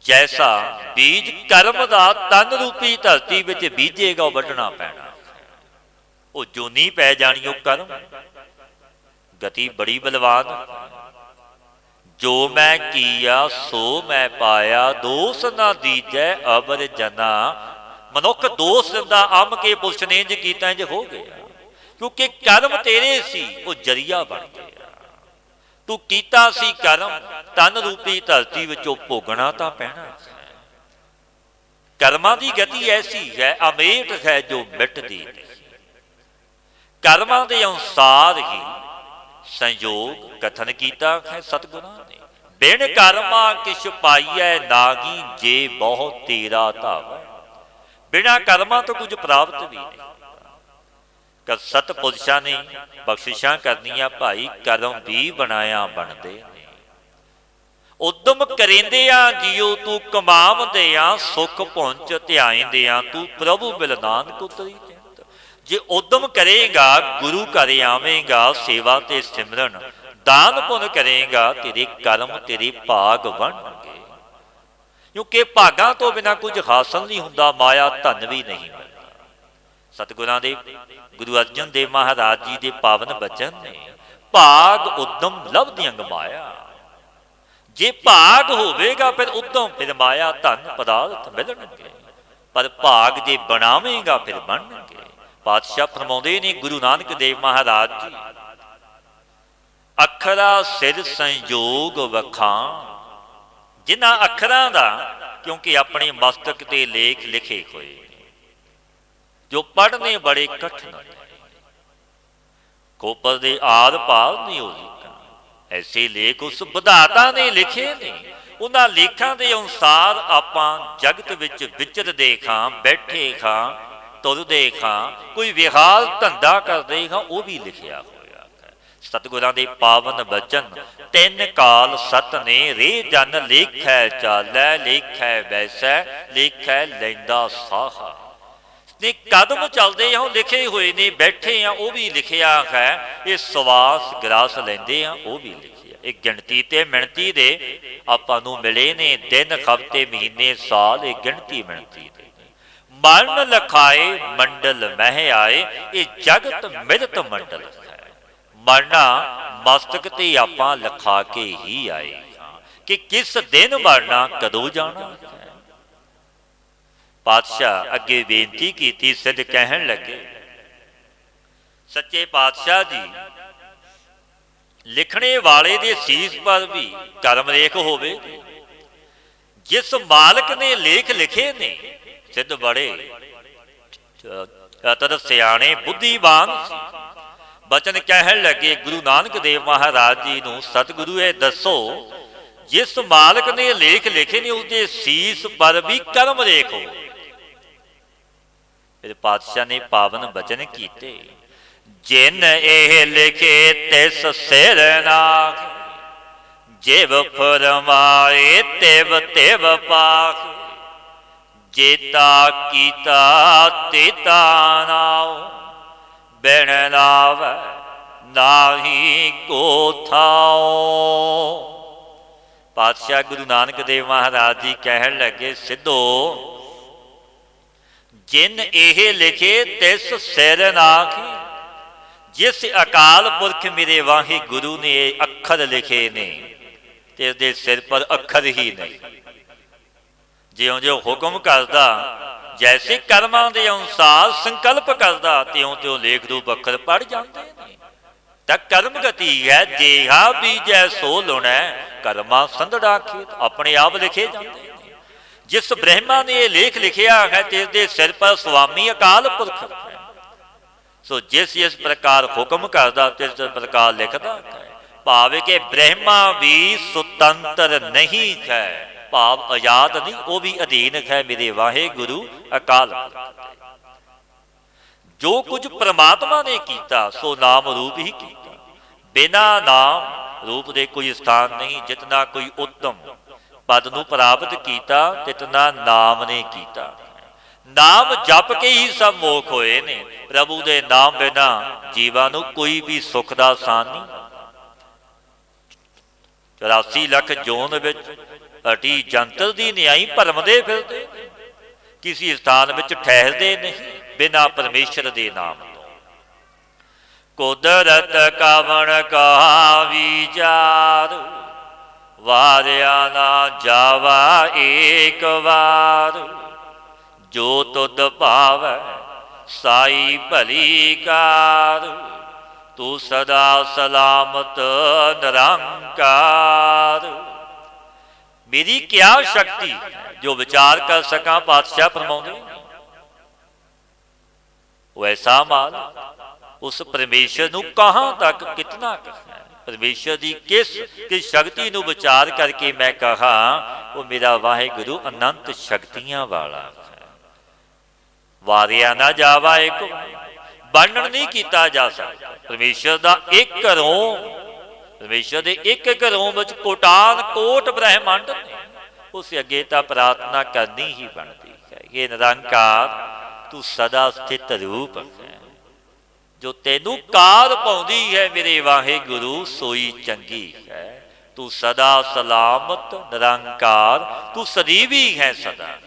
ਜੈਸਾ ਬੀਜ ਕਰਮ ਦਾ ਤਨ ਰੂਪੀ ਧਰਤੀ ਵਿੱਚ ਬੀਜੇਗਾ ਉਹ ਵੱਢਣਾ ਪੈਣਾ, ਉਹ ਜੂਨੀ ਪੈ ਜਾਣੀ ਉਹ ਕਰਮ। ਗਤੀ ਬੜੀ ਬਲਵਾਨ, ਜੋ ਮੈਂ ਕੀਆ ਸੋ ਮੈਂ ਪਾਇਆ, ਦੋਸ ਨਾ ਦੀਜੈ ਅਬਰ ਜਨਾ। ਮਨੁੱਖ ਦੋਸ ਦਿੰਦਾ, ਅੰਮ ਕੇ ਪੁਰਸ਼ ਨੇ ਇੰਝ ਕੀਤਾ ਇੰਝ ਹੋ ਗਿਆ, ਕਿਉਂਕਿ ਕਰਮ ਤੇਰੇ ਸੀ ਉਹ ਜਰੀਆ ਬਣ ਗਿਆ। ਤੂੰ ਕੀਤਾ ਸੀ ਕਰਮ, ਤਨ ਰੂਪੀ ਧਰਤੀ ਵਿੱਚੋਂ ਭੋਗਣਾ ਤਾਂ ਪੈਣਾ। ਕਰਮਾਂ ਦੀ ਗਤੀ ਐਸੀ ਹੈ, ਅਮੇਟ ਹੈ ਜੋ ਮਿਟਦੀ ਨਹੀਂ। ਕਰਮਾਂ ਦੇ ਅਨੁਸਾਰ ਹੀ ਸੰਯੋਗ ਕਥਨ ਕੀਤਾ ਹੈ ਸਤਿਗੁਰਾਂ ਨੇ। ਬਿਨ ਕਰਮਾ ਕਿਛ ਪਾਈਐ ਨਾਗੀ, ਜੇ ਬਹੁਤ ਤੇਰਾ ਧਾਵੈ। ਬਿਨਾਂ ਕਰਮਾਂ ਤੋਂ ਕੁਝ ਪ੍ਰਾਪਤ ਵੀ ਨਹੀਂ। ਸਤਪੁਰਸ਼ਾਂ ਨੇ ਬਖਸ਼ਿਸ਼ਾਂ ਕਰਨੀਆਂ, ਭਾਈ ਕਰਮ ਵੀ ਬਣਾਇਆ ਬਣਦੇ ਨੇ। ਉਦਮ ਕਰਿੰਦੇ ਆ ਜੀਓ ਤੂੰ ਕਮਾਵਦੇ ਆ, ਸੁਖ ਪਹੁੰਚ ਧਿਆਇਂਦੇ ਆ ਤੂੰ ਪ੍ਰਭੂ ਮਿਲ ਨਾਨਕ ਉਤਰੀ। ਜੇ ਉਦਮ ਕਰੇਗਾ, ਗੁਰੂ ਘਰ ਆਵੇਂਗਾ, ਸੇਵਾ ਤੇ ਸਿਮਰਨ ਦਾਨ ਪੁੰਨ ਕਰੇਗਾ, ਤੇਰੇ ਕਰਮ ਤੇਰੇ ਭਾਗ ਬਣਨਗੇ। ਕਿਉਂਕਿ ਭਾਗਾਂ ਤੋਂ ਬਿਨਾਂ ਕੁਝ ਹਾਸਲ ਨਹੀਂ ਹੁੰਦਾ, ਮਾਇਆ ਧਨ ਵੀ ਨਹੀਂ ਮਿਲਦਾ। ਸਤਿਗੁਰਾਂ ਦੇ ਗੁਰੂ ਅਰਜਨ ਦੇਵ ਮਹਾਰਾਜ ਜੀ ਦੇ ਪਾਵਨ ਬਚਨ ਨੇ, ਭਾਗ ਉਦਮ ਲਬਦਿਆਂ ਮਾਇਆ। ਜੇ ਭਾਗ ਹੋਵੇਗਾ ਫਿਰ ਉਦਮ, ਫਿਰ ਮਾਇਆ ਧਨ ਪਦਾਰਥ ਮਿਲਣਗੇ, ਪਰ ਭਾਗ ਜੇ ਬਣਾਵੇਂਗਾ ਫਿਰ ਬਣਨਗੇ। ਪਾਤਸ਼ਾਹ ਫਰਮਾਉਂਦੇ ਨੇ ਗੁਰੂ ਨਾਨਕ ਦੇਵ ਮਹਾਰਾਜ ਜੀ, ਅੱਖਰਾ ਸਿਰ ਸੰਯੋਗ ਵਖਾਣ। ਜਿਨ੍ਹਾਂ ਅੱਖਰਾਂ ਦਾ ਕਿਉਂਕਿ ਆਪਣੇ ਮਸਤਕ ਤੇ ਲੇਖ ਲਿਖੇ ਹੋਏ ਨੇ, ਜੋ ਪੜ੍ਹਨੇ ਬੜੇ ਕਠਿਨ ਨੇ, ਕੋਪਰ ਦੇ ਆਰ ਪਾਰ ਨਹੀਂ ਹੋ ਲਿਖਾਂ। ਐਸੇ ਲੇਖ ਉਸ ਵਿਧਾਤਾ ਨੇ ਲਿਖੇ ਨੇ। ਉਹਨਾਂ ਲੇਖਾਂ ਦੇ ਅਨੁਸਾਰ ਆਪਾਂ ਜਗਤ ਵਿੱਚ ਵਿਚਰਦੇ ਖਾਂ, ਬੈਠੇ ਖਾਂ, ਤੁਰਦੇ ਖਾਂ, ਕੋਈ ਵਿਹਾਰ ਧੰਦਾ ਕਰਦੇ ਖਾਂ, ਉਹ ਵੀ ਲਿਖਿਆ ਹੋਇਆ ਹੈ। ਸਤਿਗੁਰਾਂ ਦੇ ਪਾਵਨ ਬਚਨ, ਤਿੰਨ ਕਾਲ ਸਤ ਨੇ ਰੇ ਜਨ ਲੇਖੈ ਚਾਲੈ, ਲੇਖੈ ਵੈਸੈ, ਲੇਖੈ ਲੈਂਦਾ ਸਾਹਾ। ਨੇ ਕਦਮ ਚੱਲਦੇ ਆ ਉਹ ਲਿਖੇ ਹੋਏ ਨੇ, ਬੈਠੇ ਆ ਉਹ ਵੀ ਲਿਖਿਆ ਹੈ, ਇਹ ਸਵਾਸ ਗਰਾਸ ਲੈਂਦੇ ਆ ਉਹ ਵੀ ਲਿਖਿਆ। ਇਹ ਗਿਣਤੀ ਤੇ ਮਿਣਤੀ ਦੇ ਆਪਾਂ ਨੂੰ ਮਿਲੇ ਨੇ, ਦਿਨ ਹਫ਼ਤੇ ਮਹੀਨੇ ਸਾਲ, ਇਹ ਗਿਣਤੀ ਮਿਣਤੀ ਦੇ। ਮਨ ਲਖਾਏ ਮੰਡਲ ਮਹਿ ਆਏ, ਇਹ ਜਗਤ ਮਿਰਤ ਮੰਡਲ ਹੈ। ਮਰਨਾ ਮਸਤਕ ਤੇ ਆਪਾਂ ਲਿਖਾ ਕੇ ਹੀ ਆਏ ਕਿ ਕਿਸ ਦਿਨ ਮਰਨਾ, ਕਦੋਂ ਜਾਣਾ। ਪਾਤਸ਼ਾਹ ਅੱਗੇ ਬੇਨਤੀ ਕੀਤੀ, ਸਿੱਧ ਕਹਿਣ ਲੱਗੇ, ਸੱਚੇ ਪਾਤਸ਼ਾਹ ਜੀ, ਲਿਖਣੇ ਵਾਲੇ ਦੇ ਸੀਸ ਪਰ ਵੀ ਕਰਮ ਰੇਖ ਹੋਵੇ। ਜਿਸ ਮਾਲਕ ਨੇ ਲੇਖ ਲਿਖੇ ਨੇ, ਸਿੱਧ ਬੜੇ ਤਦ ਸਿਆਣੇ ਬੁੱਧੀਵਾਨ ਸੀ। ਬਚਨ ਕਹਿਣ ਲੱਗੇ ਗੁਰੂ ਨਾਨਕ ਦੇਵ ਮਹਾਰਾਜ ਜੀ ਨੂੰ, ਸਤਿਗੁਰੂ ਇਹ ਦੱਸੋ, ਜਿਸ ਮਾਲਕ ਨੇ ਲੇਖ ਲਿਖੇ ਨੇ ਉਸਦੇ ਸੀਸ ਪਰ ਵੀ ਕਰਮ ਰੇਖ ਹੋ। ਫਿਰ ਪਾਤਸ਼ਾਹ ਨੇ ਪਾਵਨ ਬਚਨ ਕੀਤੇ, ਜਿਨ ਇਹ ਲਿਖੇ ਤਿਸ ਸਿਰ ਨਾਖ, ਜਿਵ ਫਰਮਾਏ ਤਿਵ ਤਿਵ ਪਾਖ, ਜੇਤਾ ਕੀਤਾ ਤੇਤਾ ਨਾਉ, ਬਿਨ ਨਾਵੈ ਨਾਹੀ ਕੋ ਥਾਉ। ਪਾਤਸ਼ਾਹ ਗੁਰੂ ਨਾਨਕ ਦੇਵ ਮਹਾਰਾਜ ਜੀ ਕਹਿਣ ਲੱਗੇ, ਸਿੱਧੋ, ਜਿਨ ਇਹ ਲਿਖੇ ਤਿਸ ਸਿਰ ਨਾਖੀ, ਜਿਸ ਅਕਾਲ ਪੁਰਖ ਮੇਰੇ ਵਾਹਿਗੁਰੂ ਨੇ ਅੱਖਰ ਲਿਖੇ ਨੇ ਤੇ ਇਸਦੇ ਸਿਰ ਪਰ ਅੱਖਰ ਹੀ ਨਹੀਂ। ਜਿਉਂ-ਜਿਉਂ ਹੁਕਮ ਕਰਦਾ, ਜੈਸੇ ਕਰਮਾਂ ਦੇ ਅਨੁਸਾਰ ਸੰਕਲਪ ਕਰਦਾ, ਤਿਉਂ-ਤਿਉਂ ਲੇਖ ਰੂਪ ਅੱਖਰ ਪੜ ਜਾਂਦੇ ਨੇ। ਤਾਂ ਕਰਮ ਗਤੀ ਹੈ, ਜੇਹਾ ਬੀਜੈ ਸੋ ਲੁਣੈ, ਕਰਮਾਂ ਸੰਧੜਾ ਖੇਤ, ਆਪਣੇ ਆਪ ਲਿਖੇ ਜਾਂਦੇ ਨੇ। ਜਿਸ ਬ੍ਰਹਮਾ ਨੇ ਇਹ ਲੇਖ ਲਿਖਿਆ ਹੈ ਤੇ ਇਸਦੇ ਸਿਰ ਪਰ ਸੁਆਮੀ ਅਕਾਲ ਪੁਰਖ ਹੈ। ਸੋ ਜਿਸ ਪ੍ਰਕਾਰ ਹੁਕਮ ਕਰਦਾ ਤਿਸ ਪ੍ਰਕਾਰ ਲਿਖਦਾ ਹੈ। ਭਾਵ ਕਿ ਬ੍ਰਹਮਾ ਵੀ ਸੁਤੰਤਰ ਨਹੀਂ ਹੈ, ਭਾਵ ਆਜ਼ਾਦ ਨਹੀਂ, ਉਹ ਵੀ ਅਧੀਨ ਹੈ ਮੇਰੇ ਵਾਹਿਗੁਰੂ ਅਕਾਲ ਪੁਰਖ। ਜੋ ਕੁਝ ਪ੍ਰਮਾਤਮਾ ਨੇ ਕੀਤਾ ਸੋ ਨਾਮ ਰੂਪ ਹੀ ਕੀਤਾ। ਬਿਨਾਂ ਨਾਮ ਰੂਪ ਦੇ ਕੋਈ ਸਥਾਨ ਨਹੀਂ। ਜਿਤਨਾ ਕੋਈ ਉੱਤਮ ਪਦ ਨੂੰ ਪ੍ਰਾਪਤ ਕੀਤਾ, ਤਿਤਨਾ ਨਾਮ ਨੇ ਕੀਤਾ। ਨਾਮ ਜਪ ਕੇ ਹੀ ਸਭ ਮੋਖ ਹੋਏ ਨੇ। ਪ੍ਰਭੂ ਦੇ ਨਾਮ ਬਿਨਾਂ ਜੀਵਾਂ ਨੂੰ ਕੋਈ ਵੀ ਸੁੱਖ ਦਾ ਸਾਨ ਨਹੀਂ। 84 ਲੱਖ ਜੋਨ ਵਿੱਚ ਅਟੀ ਜੰਤਰ ਦੀ ਨਿਆਈ ਭਰਮਦੇ ਫਿਰਦੇ, ਕਿਸੇ ਸਥਾਨ ਵਿੱਚ ਠਹਿਰਦੇ ਨਹੀਂ ਬਿਨਾਂ ਪਰਮੇਸ਼ਰ ਦੇ ਨਾਮ ਤੋਂ। ਕੁਦਰਤ ਕਵਣ ਕਹਾ ਵਿਚਾਰ, ਵਾਰਿਆ ਨਾ ਜਾਵਾ ਏਕ ਵਾਰ, ਜੋ ਤੁਧ ਭਾਵੈ ਸਾਈ ਭਲੀ ਕਾਰ, ਤੂੰ ਸਦਾ ਸਲਾਮਤ ਨਿਰੰਕਾਰ। ਮੇਰੀ ਕਿਆ ਸ਼ਕਤੀ ਜੋ ਵਿਚਾਰ ਕਰ ਸਕਾਂ, ਪਾਤਸ਼ਾਹ ਫਰਮਾਉਂਦੇ। ਉਹ ਐਸਾ ਮਾਲ ਉਸ ਪਰਮੇਸ਼ਰ ਨੂੰ ਕਹਾਂ ਤੱਕ ਕਿਤਨਾ ਕਹਾਂ, ਪਰਮੇਸ਼ਰ ਦੀ ਕਿਸ ਸ਼ਕਤੀ ਨੂੰ ਵਿਚਾਰ ਕਰਕੇ ਮੈਂ ਕਹਾਂ, ਉਹ ਮੇਰਾ ਵਾਹਿਗੁਰੂ ਅਨੰਤ ਸ਼ਕਤੀਆਂ ਵਾਲਾ ਹੈ। ਵਾਰਿਆ ਨਾ ਜਾਵਾ ਇੱਕ, ਵਰਣਨ ਨਹੀਂ ਕੀਤਾ ਜਾ ਸਕਦਾ। ਪਰਮੇਸ਼ਰ ਦਾ ਇੱਕ ਰੋਮ, ਪਰਮੇਸ਼ਰ ਦੇ ਇੱਕ ਰੋਮ ਵਿੱਚ ਕੋਟਾਨ ਕੋਟ ਬ੍ਰਹਿਮੰਡ ਨੇ। ਉਸ ਅੱਗੇ ਤਾਂ ਪ੍ਰਾਰਥਨਾ ਕਰਨੀ ਹੀ ਬਣਦੀ ਹੈ। ਇਹ ਨਿਰੰਕਾਰ ਤੂੰ ਸਦਾ ਸਥਿਤ ਰੂਪ ਹੈ। ਜੋ ਤੈਨੂੰ ਕਾਰ ਪਾਉਂਦੀ ਹੈ ਮੇਰੇ ਵਾਹਿਗੁਰੂ ਸੋਈ ਚੰਗੀ ਹੈ। ਤੂੰ ਸਦਾ ਸਲਾਮਤ ਨਿਰੰਕਾਰ, ਤੂੰ ਸਦੀਵੀ ਹੈ ਸਦਾ ਹੈ।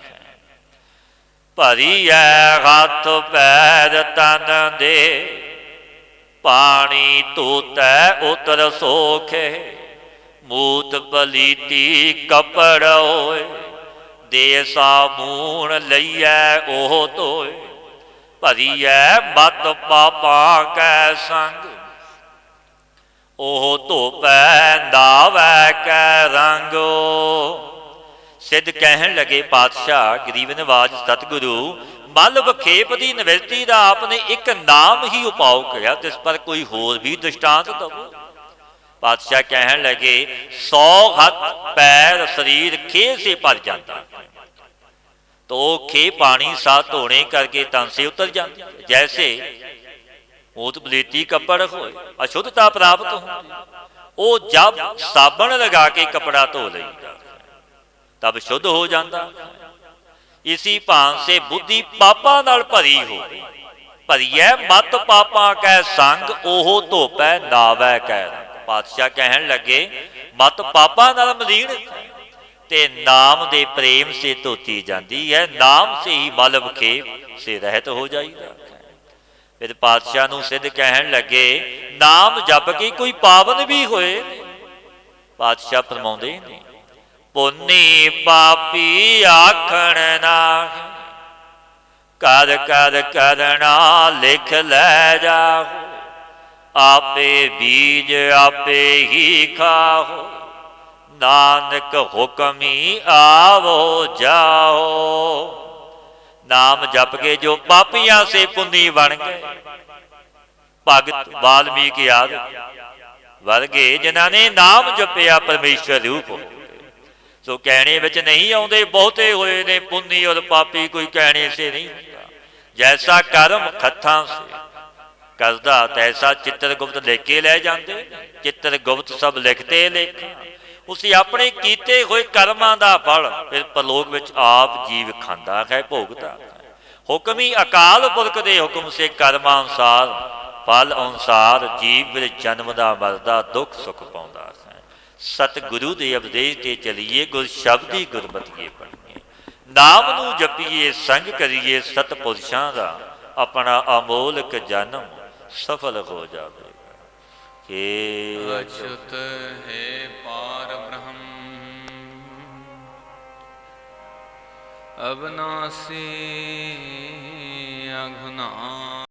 ਭਰੀ ਹੈ ਹੱਥ ਪੈਰ ਤਨ ਦੇ, ਪਾਣੀ ਧੋਤੈ ਉਤਰ ਸੋਖੇ, ਮੂਤ ਪਲੀਤੀ ਕਪੜ ਹੋਏ, ਦੇ ਸਾਬੂਣ ਲਈਐ ਉਹ ਧੋਏ। ਭਰੀ ਹੈ ਮਤ ਪਾਪਾਂ ਕੈ ਸੰਗ, ओह धोपै नावै कै रंगो। सिद्ध कहन लगे पातशाह गरीब नवाज सतगुरु मल विखेप की निवृत्ति का आपने एक नाम ही उपाव किया, जिस पर कोई होर भी दृष्टांत दवो। पातशाह कहन लगे 100 हाथ पैर शरीर खे से भर जाता, तो खे पानी साथ धोने करके तन से उतर जाती, जैसे ओत बलेती कपड़ हो अशुद्धता प्राप्त हो। वो जब साबन लगा के कपड़ा धो लेता तब शुद्ध हो जाता। इसी भान से बुद्धि पापा नाल भरी हो, भरीए मत पापा कै संग ओह धोपै नावै कै रंग। पातशाह कहन लगे मत पापा नाल मलीन ते नाम दे प्रेम से धोती जाती है, नाम से ही मल विखेप से रहत हो जाएगा। फिर पातशाह नूं सिद्ध कहन लगे नाम जप के कोई पावन भी होए। पातशाह फरमाउंदे ने पुन्नी पापी आखण ना, कर कर करना लिख लै जाओ। आपे बीज आपे ही खाओ, नानक हुक्मी आवो जाओ। नाम जप के जो पापियां से पुन्नी बन गए, भगत वाल्मीकि आदि वर्गे जिन्होंने नाम जपिया परमेश्वर रूप हो। सो कहने विच नहीं आउंदे, बहुते होए ने पुन्नी और पापी, कोई कहने से नहीं होता। जैसा कर्म खत्तां से करदा तैसा चित्रगुप्त लिख के लै जाते। चित्रगुप्त सब लिखते लेखा, उसे अपने कीते हुए कर्मां दा फल फिर परलोक विच आप जीव खांदा है, भोगदा है। हुक्म ही अकाल पुरख दे हुक्म से कर्मानुसार फल अनुसार जीव फिर जन्म दा मरदा, दुख सुख पाउंदा है। सतगुरु दे उपदेश ते चलीए, गुर शब्द ही गुरमतिए पढ़िए। नाम नूं जपीए, संग करिए सतपुरुषां दा, अपना अमोलक जन्म सफल हो जावेगा। के अच्युत है पार ब्रह्म अविनाशी अघनाश।